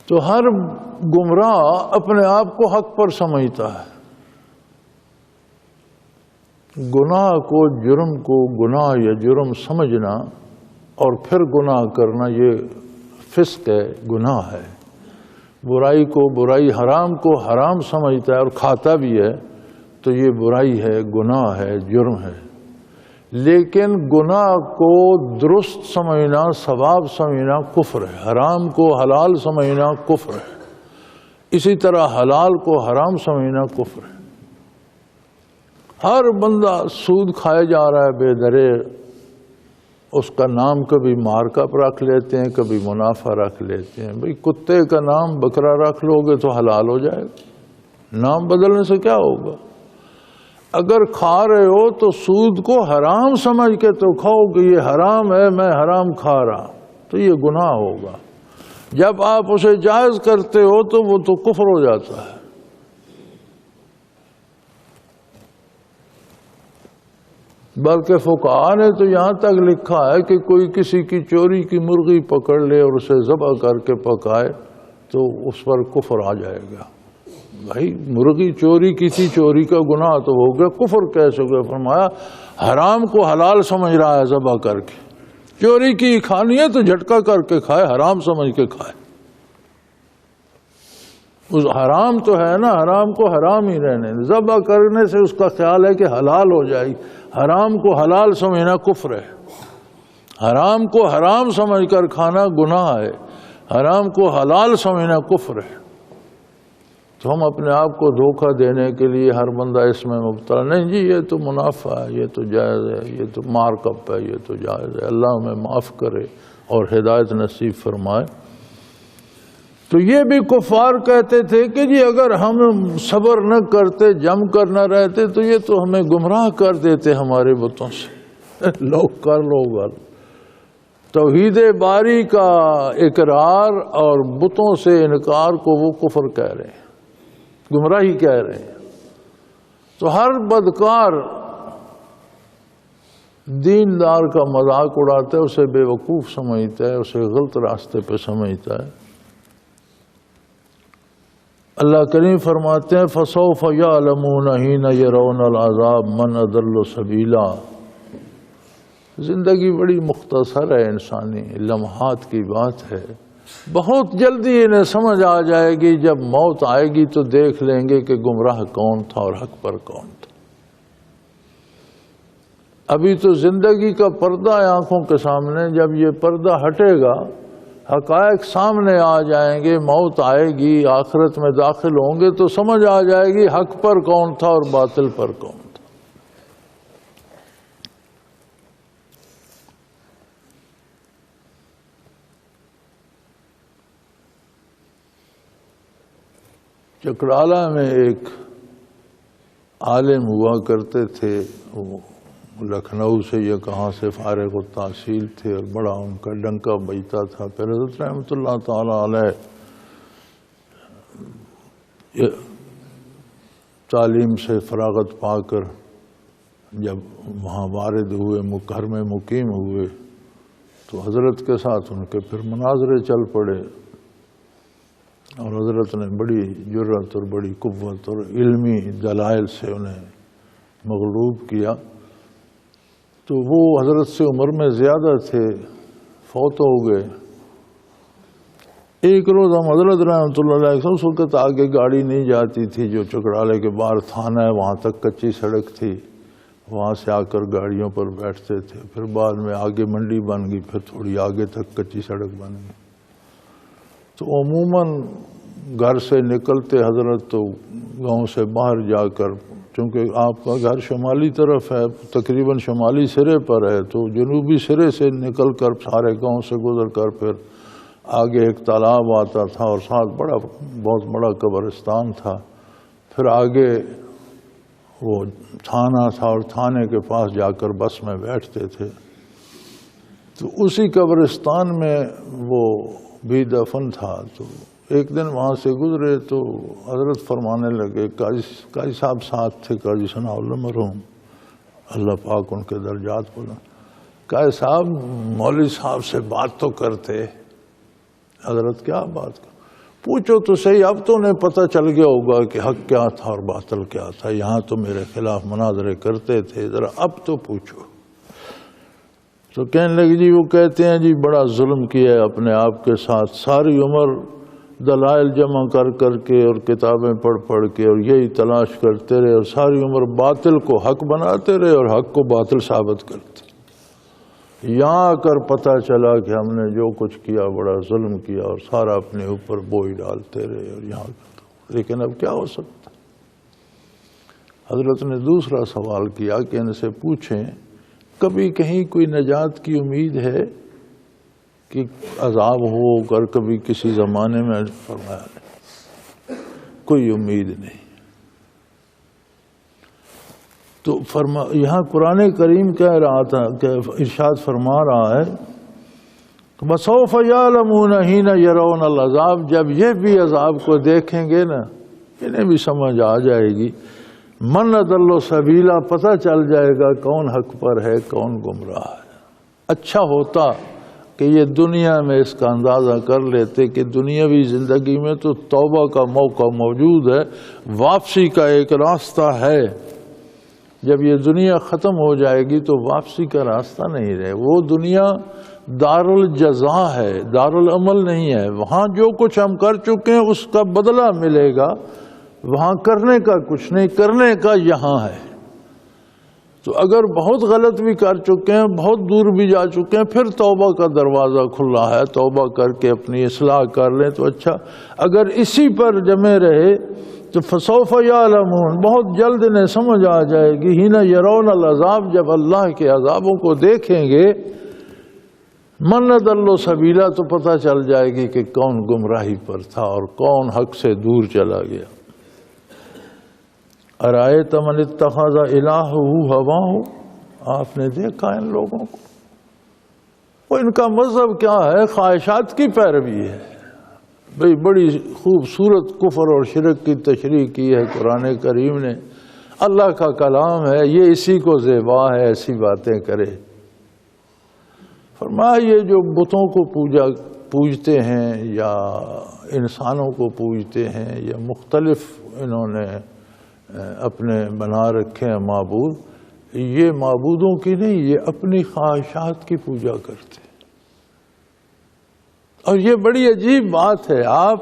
تو ہر گمراہ اپنے آپ کو حق پر سمجھتا ہے۔ گناہ کو، جرم کو گناہ یا جرم سمجھنا اور پھر گناہ کرنا یہ فسق ہے، گناہ ہے۔ برائی کو برائی، حرام کو حرام سمجھتا ہے اور کھاتا بھی ہے تو یہ برائی ہے، گناہ ہے، جرم ہے۔ لیکن گناہ کو درست سمجھنا، ثواب سمجھنا کفر ہے، حرام کو حلال سمجھنا کفر ہے، اسی طرح حلال کو حرام سمجھنا کفر ہے۔ ہر بندہ سود کھائے جا رہا ہے بے درے، اس کا نام کبھی مارکا رکھ لیتے ہیں، کبھی منافع رکھ لیتے ہیں۔ بھئی کتے کا نام بکرا رکھ لو گے تو حلال ہو جائے گا، نام بدلنے سے کیا ہوگا؟ اگر کھا رہے ہو تو سود کو حرام سمجھ کے تو کھاؤ کہ یہ حرام ہے، میں حرام کھا رہا، تو یہ گناہ ہوگا۔ جب آپ اسے جائز کرتے ہو تو وہ تو کفر ہو جاتا ہے۔ بلکہ فقہاء نے تو یہاں تک لکھا ہے کہ کوئی کسی کی چوری کی مرغی پکڑ لے اور اسے ذبح کر کے پکائے تو اس پر کفر آ جائے گا۔ بھائی مرغی چوری کی تھی، چوری کا گناہ تو ہو گیا، کفر کیسے ہو گیا؟ فرمایا حرام کو حلال سمجھ رہا ہے ذبح کر کے، چوری کی کھانی ہے تو جھٹکا کر کے کھائے، حرام سمجھ کے کھائے۔ اس حرام تو ہے نا، حرام کو حرام ہی رہنے، ذبح کرنے سے اس کا خیال ہے کہ حلال ہو جائے گی۔ حرام کو حلال سمجھنا کفر ہے، حرام کو حرام سمجھ کر کھانا گناہ ہے، حرام کو حلال سمجھنا کفر ہے۔ تو ہم اپنے آپ کو دھوکہ دینے کے لیے ہر بندہ اس میں مبتلا، نہیں جی یہ تو منافع ہے، یہ تو جائز ہے، یہ تو مارک اپ ہے، یہ تو جائز ہے، اللہ ہمیں معاف کرے اور ہدایت نصیب فرمائے۔ تو یہ بھی کفار کہتے تھے کہ جی اگر ہم صبر نہ کرتے، جم کر نہ رہتے تو یہ تو ہمیں گمراہ کر دیتے ہمارے بتوں سے۔ لوگ کر لو گل، توحید باری کا اقرار اور بتوں سے انکار کو وہ کفر کہہ رہے ہیں، گمراہی کہہ رہے ہیں۔ تو ہر بدکار دیندار کا مذاق اڑاتا ہے، اسے بے وقوف سمجھتا ہے، اسے غلط راستے پہ سمجھتا ہے۔ اللہ کریم فرماتے ہیں فَسَوْفَ يَعْلَمُونَ حِينَ يَرَوْنَ الْعَذَابَ مَنْ أَضَلُّ سَبِيلًا۔ زندگی بڑی مختصر ہے، انسانی لمحات کی بات ہے، بہت جلدی انہیں سمجھ آ جائے گی۔ جب موت آئے گی تو دیکھ لیں گے کہ گمراہ کون تھا اور حق پر کون تھا۔ ابھی تو زندگی کا پردہ ہے آنکھوں کے سامنے، جب یہ پردہ ہٹے گا حقائق سامنے آ جائیں گے، موت آئے گی، آخرت میں داخل ہوں گے تو سمجھ آ جائے گی حق پر کون تھا اور باطل پر کون تھا۔ چکرالہ میں ایک عالم ہوا کرتے تھے، وہ لکھنؤ سے یا کہاں سے فارغ التحصیل تھے اور بڑا ان کا ڈنکا بجتا تھا۔ پھر حضرت رحمۃ اللہ تعالی علیہ تعلیم سے فراغت پا کر جب وہاں وارد ہوئے، گھر میں مقیم ہوئے تو حضرت کے ساتھ ان کے پھر مناظرے چل پڑے، اور حضرت نے بڑی جرأت اور بڑی قوت اور علمی دلائل سے انہیں مغلوب کیا۔ تو وہ حضرت سے عمر میں زیادہ تھے، فوت ہو گئے۔ ایک روز ہم حضرت رحمۃ اللہ علیہ اس وقت آگے گاڑی نہیں جاتی تھی، جو چکرالے کے باہر تھانہ ہے وہاں تک کچی سڑک تھی، وہاں سے آ کر گاڑیوں پر بیٹھتے تھے۔ پھر بعد میں آگے منڈی بن گئی، پھر تھوڑی آگے تک کچی سڑک بن گئی۔ تو عموماً گھر سے نکلتے حضرت تو گاؤں سے باہر جا کر، چونکہ آپ کا گھر شمالی طرف ہے، تقریباً شمالی سرے پر ہے، تو جنوبی سرے سے نکل کر سارے گاؤں سے گزر کر پھر آگے ایک تالاب آتا تھا اور ساتھ بہت بڑا قبرستان تھا۔ پھر آگے وہ تھانہ تھا اور تھانے کے پاس جا کر بس میں بیٹھتے تھے۔ تو اسی قبرستان میں وہ بھی دفن تھا۔ تو ایک دن وہاں سے گزرے تو حضرت فرمانے لگے، قاضی صاحب ساتھ تھے، قاضی ثناء اللہ مرحوم، اللہ پاک ان کے درجات بلند۔ قاضی صاحب مولوی صاحب سے بات تو کرتے۔ حضرت کیا بات کر، پوچھو تو صحیح، اب تو انہیں پتہ چل گیا ہوگا کہ حق کیا تھا اور باطل کیا تھا، یہاں تو میرے خلاف مناظرے کرتے تھے، ذرا اب تو پوچھو۔ تو کہنے لگے جی وہ کہتے ہیں جی بڑا ظلم کیا ہے اپنے آپ کے ساتھ، ساری عمر دلائل جمع کر کر کے اور کتابیں پڑھ پڑھ کے اور یہی تلاش کرتے رہے، اور ساری عمر باطل کو حق بناتے رہے اور حق کو باطل ثابت کرتے۔ یہاں آ کر پتہ چلا کہ ہم نے جو کچھ کیا بڑا ظلم کیا اور سارا اپنے اوپر بوجھ ڈالتے رہے، اور یہاں لیکن اب کیا ہو سکتا۔ حضرت نے دوسرا سوال کیا کہ ان سے پوچھیں کبھی کہیں کوئی نجات کی امید ہے کہ عذاب ہو کر کبھی کسی زمانے میں؟ فرمایا نہیں، کوئی امید نہیں۔ تو یہاں قرآن کریم کہہ رہا تھا کہ ارشاد فرما رہا ہے وَسَوْفَ يَعْلَمُونَ حِينَ يَرَوْنَ الْعَذَابَ، جب یہ بھی عذاب کو دیکھیں گے نا انہیں بھی سمجھ آ جائے گی، من اضل سبیلا، پتہ چل جائے گا کون حق پر ہے کون گمراہ ہے۔ اچھا ہوتا کہ یہ دنیا میں اس کا اندازہ کر لیتے کہ دنیاوی زندگی میں تو توبہ کا موقع موجود ہے، واپسی کا ایک راستہ ہے، جب یہ دنیا ختم ہو جائے گی تو واپسی کا راستہ نہیں رہے۔ وہ دنیا دار الجزا ہے، دار العمل نہیں ہے، وہاں جو کچھ ہم کر چکے ہیں اس کا بدلہ ملے گا، وہاں کرنے کا کچھ نہیں، کرنے کا یہاں ہے۔ تو اگر بہت غلط بھی کر چکے ہیں، بہت دور بھی جا چکے ہیں، پھر توبہ کا دروازہ کھلا ہے، توبہ کر کے اپنی اصلاح کر لیں تو اچھا۔ اگر اسی پر جمے رہے تو فسوف یعلمون، بہت جلد انہیں سمجھ آ جائے گی، حین یرون العذاب، جب اللہ کے عذابوں کو دیکھیں گے، من اضل سبیلا، تو پتہ چل جائے گی کہ کون گمراہی پر تھا اور کون حق سے دور چلا گیا۔ ارأیت من اتخذ الہہ ہواہ، آپ نے دیکھا ان لوگوں کو، وہ ان کا مذہب کیا ہے؟ خواہشات کی پیروی ہے۔ بھئی بڑی خوبصورت کفر اور شرک کی تشریح کی ہے قرآن کریم نے، اللہ کا کلام ہے، یہ اسی کو زیبا ہے ایسی باتیں کرے۔ فرمایا یہ جو بتوں کو پوجتے ہیں یا انسانوں کو پوجتے ہیں یا مختلف انہوں نے اپنے بنا رکھے ہیں معبود، یہ معبودوں کی نہیں، یہ اپنی خواہشات کی پوجا کرتے ہیں۔ اور یہ بڑی عجیب بات ہے، آپ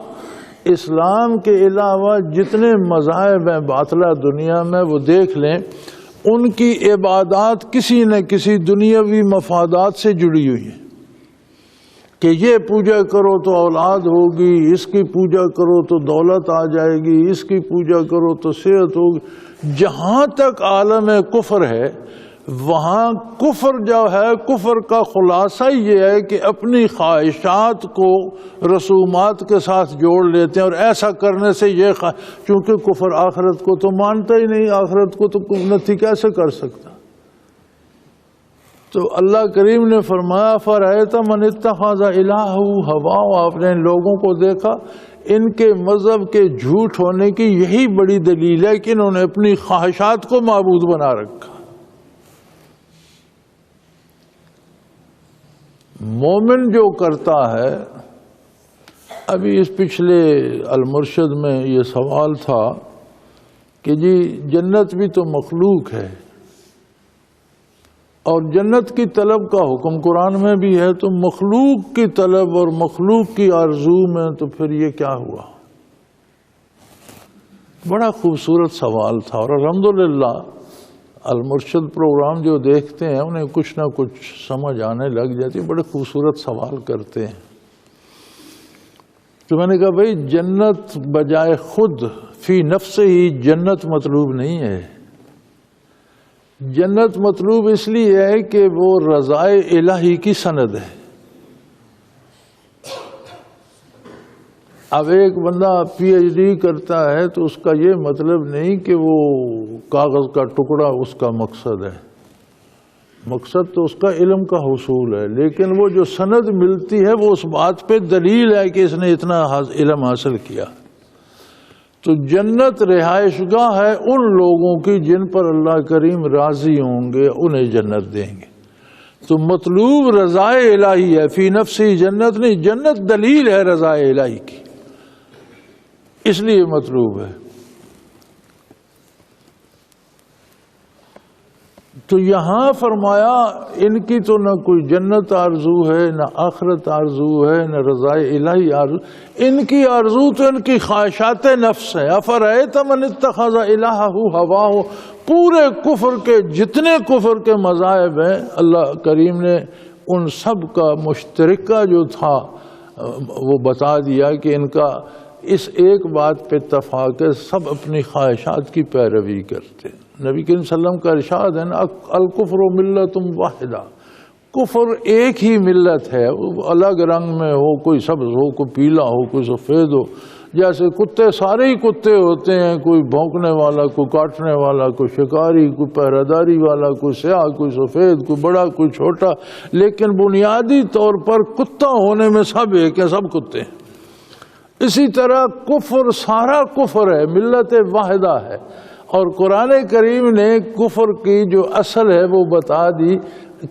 اسلام کے علاوہ جتنے مذاہب ہیں باطلہ دنیا میں وہ دیکھ لیں، ان کی عبادات کسی نہ کسی دنیاوی مفادات سے جڑی ہوئی ہیں، کہ یہ پوجا کرو تو اولاد ہوگی، اس کی پوجا کرو تو دولت آ جائے گی، اس کی پوجا کرو تو صحت ہوگی۔ جہاں تک عالم کفر ہے وہاں کفر جو ہے، کفر کا خلاصہ یہ ہے کہ اپنی خواہشات کو رسومات کے ساتھ جوڑ لیتے ہیں، اور ایسا کرنے سے یہ چونکہ کفر آخرت کو تو مانتا ہی نہیں، آخرت کو تو نفی کیسے کر سکتا۔ تو اللہ کریم نے فرمایا فرأیت من اتخذ الہہ ہواہ، آپ نے ان لوگوں کو دیکھا، ان کے مذہب کے جھوٹ ہونے کی یہی بڑی دلیل ہے کہ انہوں نے اپنی خواہشات کو معبود بنا رکھا۔ مومن جو کرتا ہے، ابھی اس پچھلے المرشد میں یہ سوال تھا کہ جی جنت بھی تو مخلوق ہے اور جنت کی طلب کا حکم قرآن میں بھی ہے، تو مخلوق کی طلب اور مخلوق کی آرزو میں تو پھر یہ کیا ہوا؟ بڑا خوبصورت سوال تھا، اور الحمدللہ المرشد پروگرام جو دیکھتے ہیں انہیں کچھ نہ کچھ سمجھ آنے لگ جاتی، بڑے خوبصورت سوال کرتے ہیں۔ تو میں نے کہا بھئی جنت بجائے خود فی نفس ہی جنت مطلوب نہیں ہے، جنت مطلوب اس لیے ہے کہ وہ رضائے الہی کی سند ہے۔ اب ایک بندہ پی ایچ ڈی کرتا ہے تو اس کا یہ مطلب نہیں کہ وہ کاغذ کا ٹکڑا اس کا مقصد ہے، مقصد تو اس کا علم کا حصول ہے، لیکن وہ جو سند ملتی ہے وہ اس بات پہ دلیل ہے کہ اس نے اتنا علم حاصل کیا۔ تو جنت رہائش گاہ ہے ان لوگوں کی جن پر اللہ کریم راضی ہوں گے، انہیں جنت دیں گے۔ تو مطلوب رضائے الہی ہے، فی نفسی جنت نہیں، جنت دلیل ہے رضائے الہی کی، اس لیے مطلوب ہے۔ تو یہاں فرمایا ان کی تو نہ کوئی جنت آرزو ہے، نہ آخرت آرزو ہے، نہ رضائے الہی آرزو، ان کی آرزو تو ان کی خواہشات نفس ہے۔ افرأیت من اتخذ الہہ ہواہ، پورے کفر کے جتنے کفر کے مذاہب ہیں اللہ کریم نے ان سب کا مشترکہ جو تھا وہ بتا دیا کہ ان کا اس ایک بات پہ اتفاق ہے، سب اپنی خواہشات کی پیروی کرتے ہیں۔ نبی کریم صلی اللہ علیہ وسلم کا ارشاد ہے نا، الکفر ملت واحدہ، کفر ایک ہی ملت ہے، الگ رنگ میں ہو، کوئی سبز ہو، کوئی پیلا ہو، کوئی سفید ہو، جیسے کتے سارے ہی کتے ہوتے ہیں، کوئی بھونکنے والا، کوئی کاٹنے والا، کوئی شکاری، کوئی پہرہ داری والا، کوئی سیاہ، کوئی سفید، کوئی بڑا، کوئی چھوٹا، لیکن بنیادی طور پر کتا ہونے میں سب ایک ہیں، سب کتے ہیں۔ اسی طرح کفر سارا کفر ہے، ملت واحدہ ہے، اور قرآن کریم نے کفر کی جو اصل ہے وہ بتا دی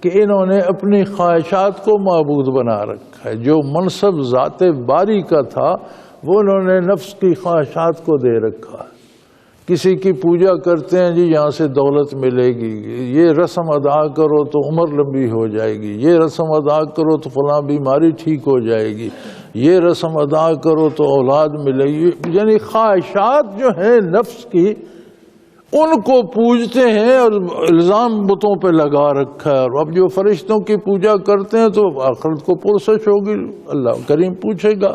کہ انہوں نے اپنی خواہشات کو معبود بنا رکھا ہے۔ جو منصب ذات باری کا تھا وہ انہوں نے نفس کی خواہشات کو دے رکھا ہے۔ کسی کی پوجا کرتے ہیں، جی یہاں سے دولت ملے گی، یہ رسم ادا کرو تو عمر لمبی ہو جائے گی، یہ رسم ادا کرو تو فلاں بیماری ٹھیک ہو جائے گی، یہ رسم ادا کرو تو اولاد ملے گی، یعنی خواہشات جو ہیں نفس کی ان کو پوجتے ہیں اور الزام بتوں پہ لگا رکھا ہے۔ اور اب جو فرشتوں کی پوجا کرتے ہیں تو آخرت کو پرسش ہوگی، اللہ کریم پوچھے گا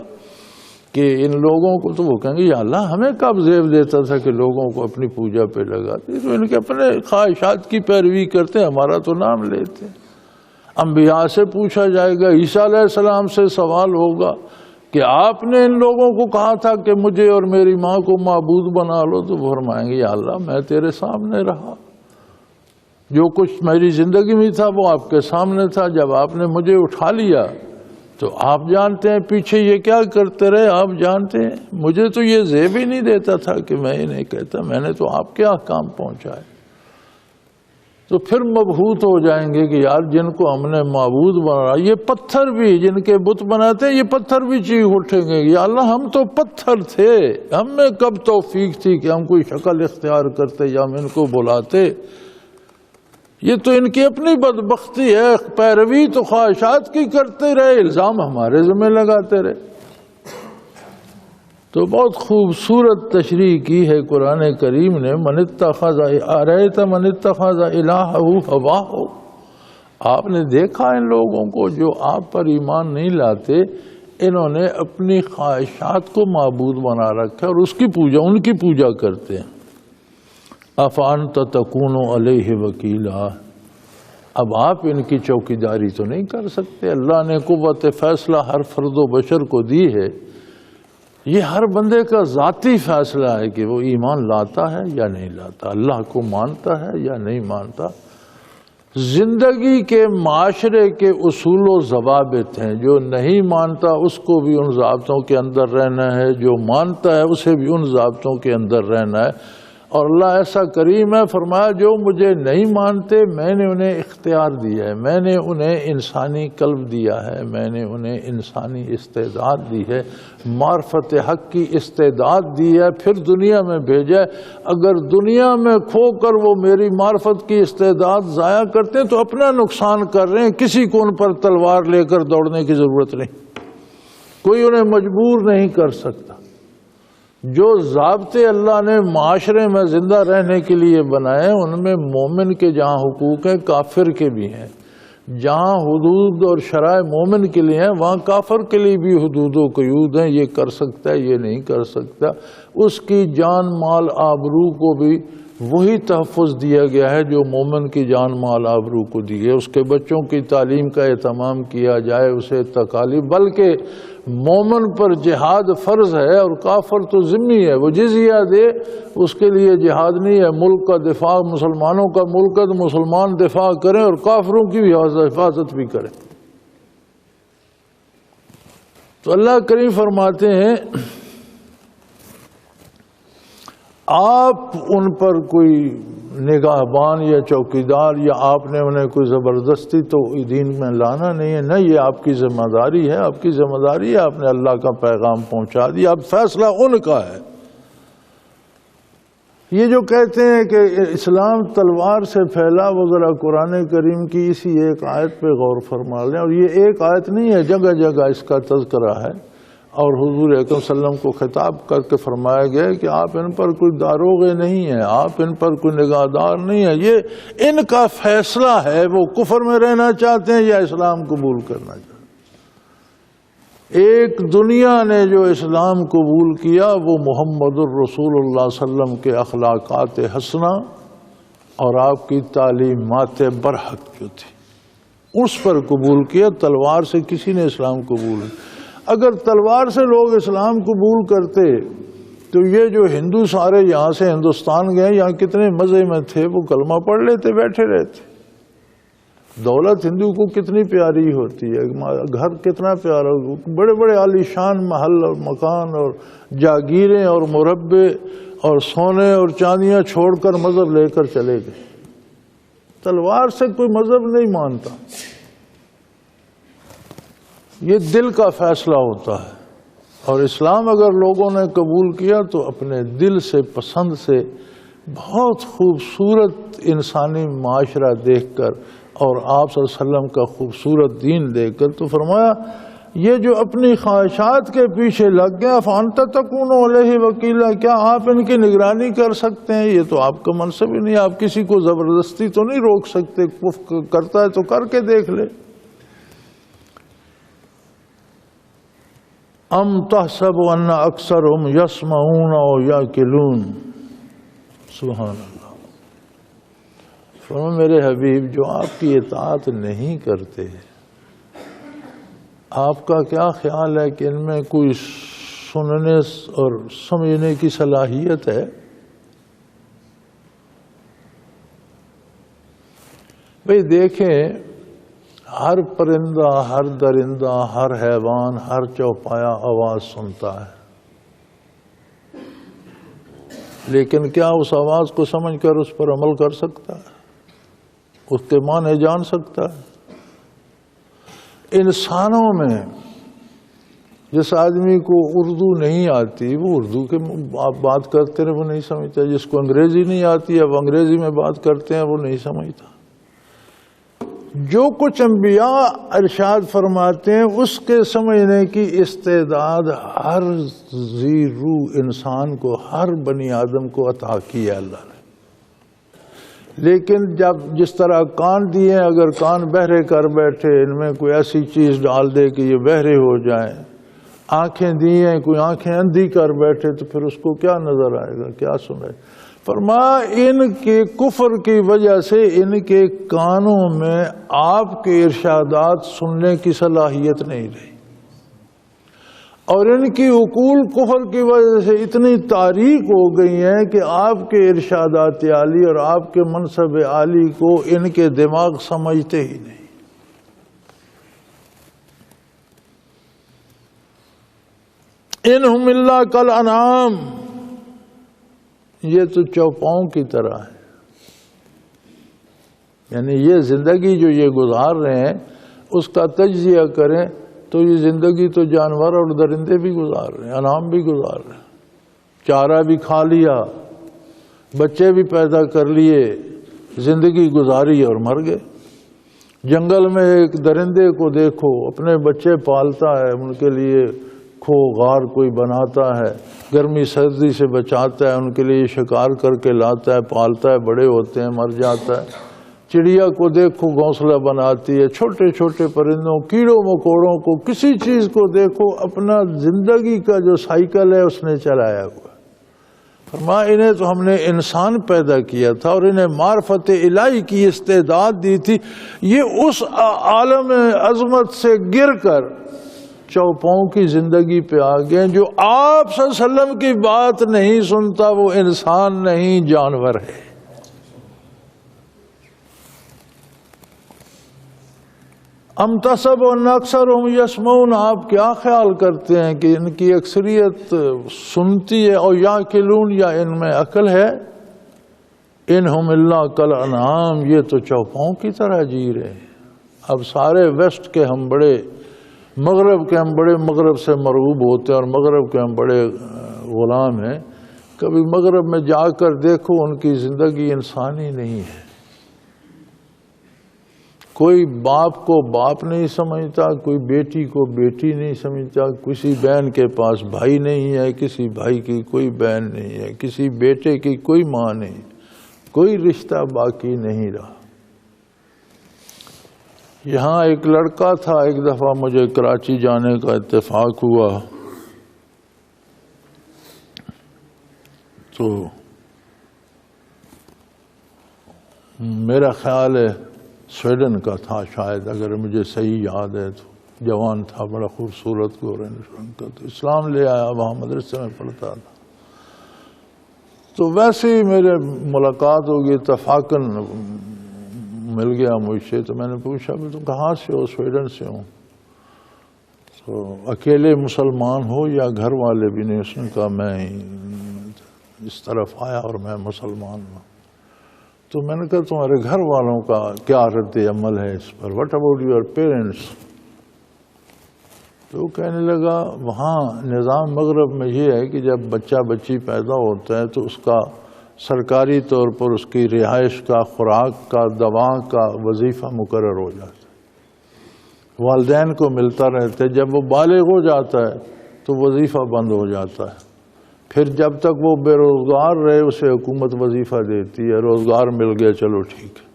کہ ان لوگوں کو، تو وہ کہیں گے یا اللہ ہمیں کب زیب دیتا تھا کہ لوگوں کو اپنی پوجا پہ لگاتے، تو ان کے اپنے خواہشات کی پیروی کرتے ہیں، ہمارا تو نام لیتے ہیں۔ انبیاء سے پوچھا جائے گا، عیسیٰ علیہ السلام سے سوال ہوگا کہ آپ نے ان لوگوں کو کہا تھا کہ مجھے اور میری ماں کو معبود بنا لو، تو فرمائیں گے یا اللہ میں تیرے سامنے رہا، جو کچھ میری زندگی میں تھا وہ آپ کے سامنے تھا، جب آپ نے مجھے اٹھا لیا تو آپ جانتے ہیں پیچھے یہ کیا کرتے رہے، آپ جانتے ہیں، مجھے تو یہ زیب ہی نہیں دیتا تھا کہ میں ہی نہیں کہتا، میں نے تو آپ کے احکام پہنچائے۔ تو پھر مبہوت ہو جائیں گے کہ یار جن کو ہم نے معبود بنا، یہ پتھر بھی جن کے بت بناتے ہیں، یہ پتھر بھی چیخ اٹھیں گے، یا اللہ ہم تو پتھر تھے، ہم میں کب توفیق تھی کہ ہم کوئی شکل اختیار کرتے یا ہم ان کو بلاتے، یہ تو ان کی اپنی بدبختی ہے، پیروی تو خواہشات کی کرتے رہے، الزام ہمارے ذمہ لگاتے رہے۔ تو بہت خوبصورت تشریح کی ہے قرآن کریم نے، من اتخذ ارأیت من اتخذ الہہ ہواہ، آپ نے دیکھا ان لوگوں کو جو آپ پر ایمان نہیں لاتے، انہوں نے اپنی خواہشات کو معبود بنا رکھا اور اس کی پوجا، ان کی پوجا کرتے ہیں۔ افانت تکون علیہ وکیلا، اب آپ ان کی چوکیداری تو نہیں کر سکتے، اللہ نے قوت فیصلہ ہر فرد و بشر کو دی ہے، یہ ہر بندے کا ذاتی فیصلہ ہے کہ وہ ایمان لاتا ہے یا نہیں لاتا، اللہ کو مانتا ہے یا نہیں مانتا۔ زندگی کے معاشرے کے اصول و ضوابط ہیں، جو نہیں مانتا اس کو بھی ان ضابطوں کے اندر رہنا ہے، جو مانتا ہے اسے بھی ان ضابطوں کے اندر رہنا ہے۔ اور اللہ ایسا کریم ہے، فرمایا جو مجھے نہیں مانتے میں نے انہیں اختیار دیا ہے، میں نے انہیں انسانی قلب دیا ہے، میں نے انہیں انسانی استعداد دی ہے، معرفت حق کی استعداد دی ہے، پھر دنیا میں بھیجا ہے۔ اگر دنیا میں کھو کر وہ میری معرفت کی استعداد ضائع کرتے ہیں تو اپنا نقصان کر رہے ہیں، کسی کو ان پر تلوار لے کر دوڑنے کی ضرورت نہیں، کوئی انہیں مجبور نہیں کر سکتا۔ جو ضابطے اللہ نے معاشرے میں زندہ رہنے کے لیے بنائے ان میں مومن کے جہاں حقوق ہیں کافر کے بھی ہیں، جہاں حدود اور شرائع مومن کے لیے ہیں وہاں کافر کے لیے بھی حدود و قیود ہیں، یہ کر سکتا ہے یہ نہیں کر سکتا، اس کی جان مال آبرو کو بھی وہی تحفظ دیا گیا ہے جو مومن کی جان مال آبرو کو دی ہے، اس کے بچوں کی تعلیم کا اہتمام کیا جائے، اسے تکالیف، بلکہ مومن پر جہاد فرض ہے اور کافر تو ذمہ ہے، وہ جزیہ دے، اس کے لیے جہاد نہیں ہے، ملک کا دفاع، مسلمانوں کا ملک ہے تو مسلمان دفاع کریں اور کافروں کی بھی حفاظت بھی کریں۔ تو اللہ کریم فرماتے ہیں آپ ان پر کوئی نگہبان یا چوکیدار یا آپ نے انہیں کوئی زبردستی تو دین میں لانا نہیں ہے، نہ یہ آپ کی ذمہ داری ہے، آپ کی ذمہ داری ہے آپ نے اللہ کا پیغام پہنچا دیا، اب فیصلہ ان کا ہے۔ یہ جو کہتے ہیں کہ اسلام تلوار سے پھیلا، وہ ذرا قرآن کریم کی اسی ایک آیت پہ غور فرما لیں، اور یہ ایک آیت نہیں ہے، جگہ جگہ اس کا تذکرہ ہے، اور حضور اکرم صلی اللہ علیہ وسلم کو خطاب کر کے فرمایا گیا کہ آپ ان پر کوئی داروغے نہیں ہیں، آپ ان پر کوئی نگہدار نہیں ہیں، یہ ان کا فیصلہ ہے، وہ کفر میں رہنا چاہتے ہیں یا اسلام قبول کرنا چاہتے ہیں۔ ایک دنیا نے جو اسلام قبول کیا وہ محمد الرسول اللہ صلی اللہ علیہ وسلم کے اخلاقات حسنہ اور آپ کی تعلیمات برحق جو تھی اس پر قبول کیا، تلوار سے کسی نے اسلام قبول نہیں۔ اگر تلوار سے لوگ اسلام قبول کرتے تو یہ جو ہندو سارے یہاں سے ہندوستان گئے، یہاں کتنے مزے میں تھے، وہ کلمہ پڑھ لیتے، بیٹھے رہتے۔ دولت ہندو کو کتنی پیاری ہوتی ہے، گھر کتنا پیارا، بڑے بڑے عالیشان محل اور مکان اور جاگیریں اور مربے اور سونے اور چاندیاں چھوڑ کر مذہب لے کر چلے گئے۔ تلوار سے کوئی مذہب نہیں مانتا، یہ دل کا فیصلہ ہوتا ہے۔ اور اسلام اگر لوگوں نے قبول کیا تو اپنے دل سے، پسند سے، بہت خوبصورت انسانی معاشرہ دیکھ کر اور آپ صلی اللہ علیہ وسلم کا خوبصورت دین دیکھ کر، تو فرمایا یہ جو اپنی خواہشات کے پیچھے لگ گیا، فَأَنْتَ تَكُونُ عَلَيْهِ وَكِيلًا، کیا آپ ان کی نگرانی کر سکتے ہیں؟ یہ تو آپ کا منصب ہی نہیں، آپ کسی کو زبردستی تو نہیں روک سکتے، کفر کرتا ہے تو کر کے دیکھ لے۔ ام تحسب ان اکثرهم یسمعون او یاکلون، سبحان اللہ۔ فرمایا میرے حبیب، جو آپ کی اطاعت نہیں کرتے، آپ کا کیا خیال ہے کہ ان میں کوئی سننے اور سمجھنے کی صلاحیت ہے؟ بھئی دیکھیں، ہر پرندہ، ہر درندہ، ہر حیوان، ہر چوپایا آواز سنتا ہے، لیکن کیا اس آواز کو سمجھ کر اس پر عمل کر سکتا ہے؟ اس کے معنی جان سکتا ہے؟ انسانوں میں جس آدمی کو اردو نہیں آتی، وہ اردو کے آپ بات کرتے ہیں وہ نہیں سمجھتا، جس کو انگریزی نہیں آتی ہے وہ انگریزی میں بات کرتے ہیں وہ نہیں سمجھتا۔ جو کچھ انبیاء ارشاد فرماتے ہیں اس کے سمجھنے کی استعداد ہر ذی روح انسان کو، ہر بنی آدم کو عطا کی ہے اللہ نے۔ لیکن جب جس طرح کان دیے، اگر کان بہرے کر بیٹھے، ان میں کوئی ایسی چیز ڈال دے کہ یہ بہرے ہو جائیں، آنکھیں دیے کوئی آنکھیں اندھی کر بیٹھے، تو پھر اس کو کیا نظر آئے گا، کیا سنے؟ فرمایا ان کے کفر کی وجہ سے ان کے کانوں میں آپ کے ارشادات سننے کی صلاحیت نہیں رہی، اور ان کی عقول کفر کی وجہ سے اتنی تاریک ہو گئی ہیں کہ آپ کے ارشادات عالی اور آپ کے منصب عالی کو ان کے دماغ سمجھتے ہی نہیں۔ انہم الا کالانعام، یہ تو چوپاؤں کی طرح ہے، یعنی یہ زندگی جو یہ گزار رہے ہیں اس کا تجزیہ کریں تو یہ زندگی تو جانور اور درندے بھی گزار رہے ہیں، انعام بھی گزار رہے ہیں، چارہ بھی کھا لیا، بچے بھی پیدا کر لیے، زندگی گزاری اور مر گئے۔ جنگل میں ایک درندے کو دیکھو، اپنے بچے پالتا ہے، ان کے لیے کھو غار کوئی بناتا ہے، گرمی سردی سے بچاتا ہے، ان کے لیے شکار کر کے لاتا ہے، پالتا ہے، بڑے ہوتے ہیں، مر جاتا ہے۔ چڑیا کو دیکھو گھونسلہ بناتی ہے، چھوٹے چھوٹے پرندوں، کیڑوں مکوڑوں کو، کسی چیز کو دیکھو، اپنا زندگی کا جو سائیکل ہے اس نے چلایا ہوا۔ فرمایا انہیں تو ہم نے انسان پیدا کیا تھا اور انہیں معرفت الہی کی استعداد دی تھی، یہ اس عالم عظمت سے گر کر چوپاؤں کی زندگی پہ آ گئے۔ جو آپ صلی اللہ علیہ وسلم کی بات نہیں سنتا وہ انسان نہیں، جانور ہے۔ ام تحسب ان اکثرهم یسمعون، آپ کیا خیال کرتے ہیں کہ ان کی اکثریت سنتی ہے، اور یاکلون، یا ان میں عقل ہے؟ انہم الا کالانعام، یہ تو چوپاؤں کی طرح جی رہے ہیں۔ اب سارے ویسٹ کے ہم بڑے، مغرب کے ہم بڑے مغرب سے مرغوب ہوتے ہیں اور مغرب کے ہم بڑے غلام ہیں، کبھی مغرب میں جا کر دیکھو ان کی زندگی انسانی نہیں ہے۔ کوئی باپ کو باپ نہیں سمجھتا، کوئی بیٹی کو بیٹی نہیں سمجھتا، کسی بہن کے پاس بھائی نہیں ہے، کسی بھائی کی کوئی بہن نہیں ہے، کسی بیٹے کی کوئی ماں نہیں، کوئی رشتہ باقی نہیں رہا۔ یہاں ایک لڑکا تھا، ایک دفعہ مجھے کراچی جانے کا اتفاق ہوا، تو میرا خیال ہے سویڈن کا تھا شاید، اگر مجھے صحیح یاد ہے تو جوان تھا، بڑا خوبصورت گورنر رنگ کا، تو اسلام لے آیا، وہاں مدرسے میں پڑھتا تھا۔ تو ویسے ہی میرے ملاقات ہوگی، اتفاقاً مل گیا مجھ سے، تو میں نے پوچھا بھی تم کہاں سے ہو؟ سویڈن سے ہوں۔ تو اکیلے مسلمان ہو یا گھر والے بھی نہیں؟ اس نے کہا میں اس طرف آیا اور میں مسلمان ہوں۔ تو میں نے کہا تمہارے گھر والوں کا کیا رد عمل ہے اس پر؟ What about your parents? تو کہنے لگا وہاں نظام مغرب میں یہ ہے کہ جب بچہ بچی پیدا ہوتا ہے تو اس کا سرکاری طور پر اس کی رہائش کا، خوراک کا، دوا کا وظیفہ مقرر ہو جاتا ہے، والدین کو ملتا رہتا ہے۔ جب وہ بالغ ہو جاتا ہے تو وظیفہ بند ہو جاتا ہے، پھر جب تک وہ بے روزگار رہے اسے حکومت وظیفہ دیتی ہے، روزگار مل گیا چلو ٹھیک ہے۔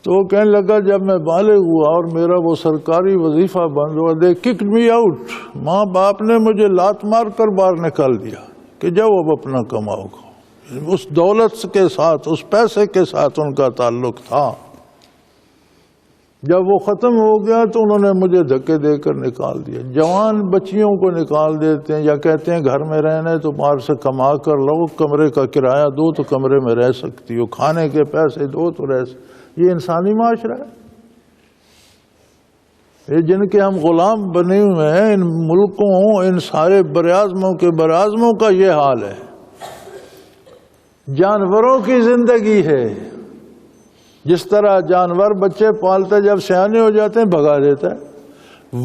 تو وہ کہنے لگا جب میں بالغ ہوا اور میرا وہ سرکاری وظیفہ بند ہوا، دے ککڈ می آؤٹ، ماں باپ نے مجھے لات مار کر باہر نکال دیا کہ جاؤ اب اپنا کماؤ گا۔ اس دولت کے ساتھ، اس پیسے کے ساتھ ان کا تعلق تھا۔ جب وہ ختم ہو گیا تو انہوں نے مجھے دھکے دے کر نکال دیا۔ جوان بچیوں کو نکال دیتے ہیں یا کہتے ہیں گھر میں رہنا ہے تو باہر سے کما کر لو، کمرے کا کرایہ دو تو کمرے میں رہ سکتی ہو، کھانے کے پیسے دو تو رہ سکتی۔ یہ انسانی معاشرہ ہے؟ یہ جن کے ہم غلام بنے ہوئے ہیں، ان ملکوں، ان سارے براعظموں کے براعظموں کا یہ حال ہے۔ جانوروں کی زندگی ہے، جس طرح جانور بچے پالتے جب سیانے ہو جاتے ہیں بھگا دیتا ہے،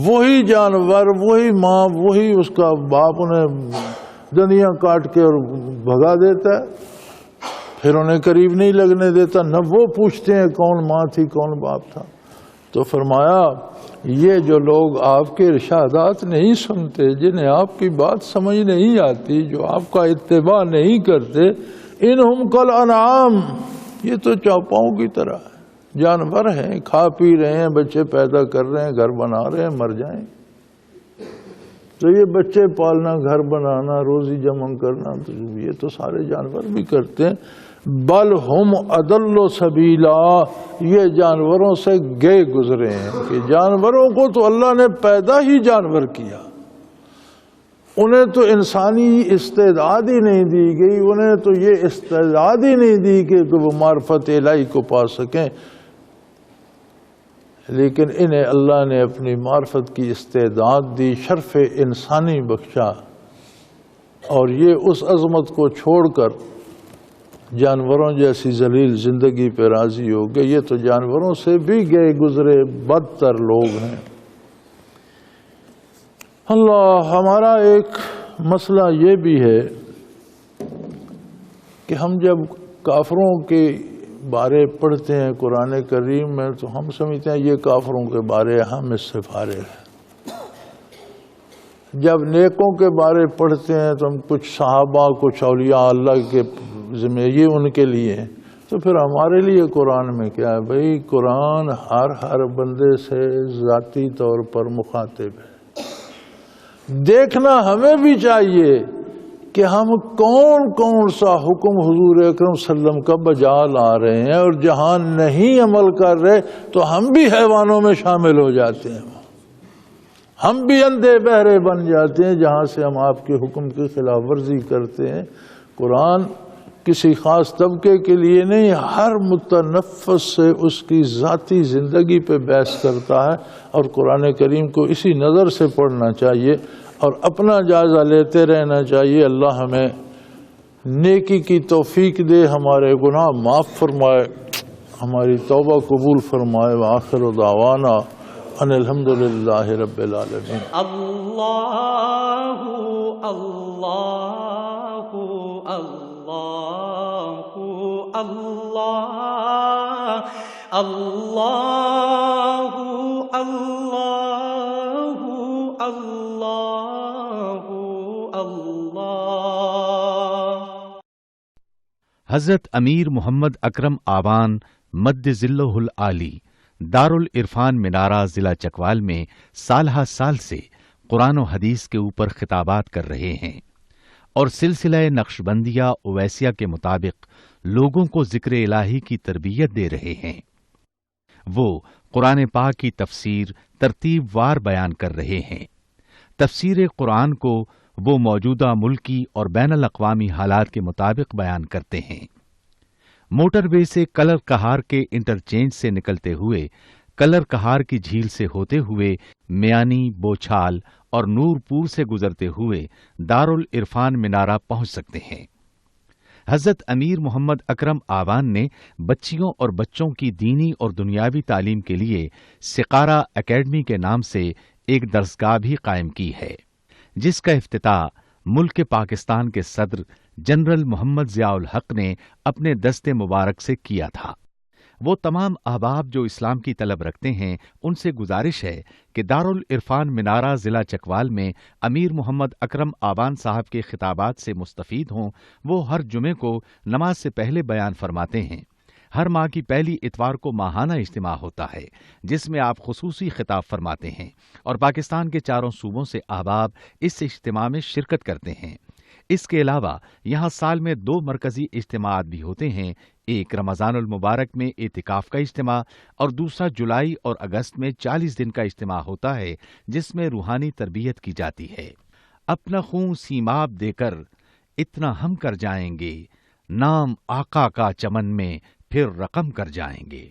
وہی جانور، وہی ماں، وہی اس کا باپ انہیں دندیاں کاٹ کے اور بھگا دیتا ہے، پھر انہیں قریب نہیں لگنے دیتا، نہ وہ پوچھتے ہیں کون ماں تھی کون باپ تھا۔ تو فرمایا یہ جو لوگ آپ کے ارشادات نہیں سنتے، جنہیں آپ کی بات سمجھ نہیں آتی، جو آپ کا اتباع نہیں کرتے، انہم کالانعام، یہ تو چوپاؤں کی طرح ہے، جانور ہیں، کھا پی رہے ہیں، بچے پیدا کر رہے ہیں، گھر بنا رہے ہیں، مر جائیں۔ تو یہ بچے پالنا، گھر بنانا، روزی جمع کرنا، تو یہ تو سارے جانور بھی کرتے ہیں۔ بل ہم اضل سبیلا، یہ جانوروں سے گئے گزرے ہیں کہ جانوروں کو تو اللہ نے پیدا ہی جانور کیا، انہیں تو انسانی استعداد ہی نہیں دی گئی، انہیں تو یہ استعداد ہی نہیں دی کہ وہ معرفت الہی کو پا سکیں، لیکن انہیں اللہ نے اپنی معرفت کی استعداد دی، شرف انسانی بخشا، اور یہ اس عظمت کو چھوڑ کر جانوروں جیسی ذلیل زندگی پہ راضی ہو گئے۔ یہ تو جانوروں سے بھی گئے گزرے بدتر لوگ ہیں۔ اللہ، ہمارا ایک مسئلہ یہ بھی ہے کہ ہم جب کافروں کے بارے پڑھتے ہیں قرآن کریم میں تو ہم سمجھتے ہیں یہ کافروں کے بارے، ہم اس سے فارغ ہیں۔ جب نیکوں کے بارے پڑھتے ہیں تو ہم کچھ صحابہ، کچھ اولیاء اللہ کے ذمہ، یہ ان کے لیے ہیں، تو پھر ہمارے لیے قرآن میں کیا ہے؟ بھائی قرآن ہر بندے سے ذاتی طور پر مخاطب ہے۔ دیکھنا ہمیں بھی چاہیے کہ ہم کون کون سا حکم حضور اکرم صلی اللہ علیہ وسلم کا بجا لا رہے ہیں، اور جہاں نہیں عمل کر رہے تو ہم بھی حیوانوں میں شامل ہو جاتے ہیں، ہم بھی اندھے بہرے بن جاتے ہیں جہاں سے ہم آپ کے حکم کی خلاف ورزی کرتے ہیں۔ قرآن کسی خاص طبقے کے لیے نہیں، ہر متنفس سے اس کی ذاتی زندگی پہ بحث کرتا ہے، اور قرآن کریم کو اسی نظر سے پڑھنا چاہیے اور اپنا جائزہ لیتے رہنا چاہیے۔ اللہ ہمیں نیکی کی توفیق دے، ہمارے گناہ معاف فرمائے، ہماری توبہ قبول فرمائے۔ وآخر دعوانا ان الحمدللہ رب العالمین۔ اللہ اللہ اللہ اللہ اللہ اللہ اللہ اللہ۔ حضرت امیر محمد اکرم آوان مد ذلہ العالی دارالعرفان منارہ ضلع چکوال میں سالہ سال سے قرآن و حدیث کے اوپر خطابات کر رہے ہیں اور سلسلہ نقشبندیہ اویسیہ کے مطابق لوگوں کو ذکر الہی کی تربیت دے رہے ہیں۔ وہ قرآن پاک کی تفسیر ترتیب وار بیان کر رہے ہیں۔ تفسیر قرآن کو وہ موجودہ ملکی اور بین الاقوامی حالات کے مطابق بیان کرتے ہیں۔ موٹر وے سے کلر کہار کے انٹرچینج سے نکلتے ہوئے، کلر کہار کی جھیل سے ہوتے ہوئے، میانی، بوچھال اور نور پور سے گزرتے ہوئے دارالعرفان منارہ پہنچ سکتے ہیں۔ حضرت امیر محمد اکرم آوان نے بچیوں اور بچوں کی دینی اور دنیاوی تعلیم کے لیے سقارہ اکیڈمی کے نام سے ایک درسگاہ بھی قائم کی ہے، جس کا افتتاح ملک پاکستان کے صدر جنرل محمد ضیاء الحق نے اپنے دست مبارک سے کیا تھا۔ وہ تمام احباب جو اسلام کی طلب رکھتے ہیں ان سے گزارش ہے کہ دارالعرفان منارہ ضلع چکوال میں امیر محمد اکرم آوان صاحب کے خطابات سے مستفید ہوں۔ وہ ہر جمعے کو نماز سے پہلے بیان فرماتے ہیں۔ ہر ماہ کی پہلی اتوار کو ماہانہ اجتماع ہوتا ہے جس میں آپ خصوصی خطاب فرماتے ہیں اور پاکستان کے چاروں صوبوں سے احباب اس اجتماع میں شرکت کرتے ہیں۔ اس کے علاوہ یہاں سال میں 2 مرکزی اجتماعات بھی ہوتے ہیں، ایک رمضان المبارک میں اعتکاف کا اجتماع اور دوسرا جولائی اور اگست میں 40 دن کا اجتماع ہوتا ہے جس میں روحانی تربیت کی جاتی ہے۔ اپنا خون سیماب دے کر اتنا ہم کر جائیں گے، نام آقا کا چمن میں پھر رقم کر جائیں گے۔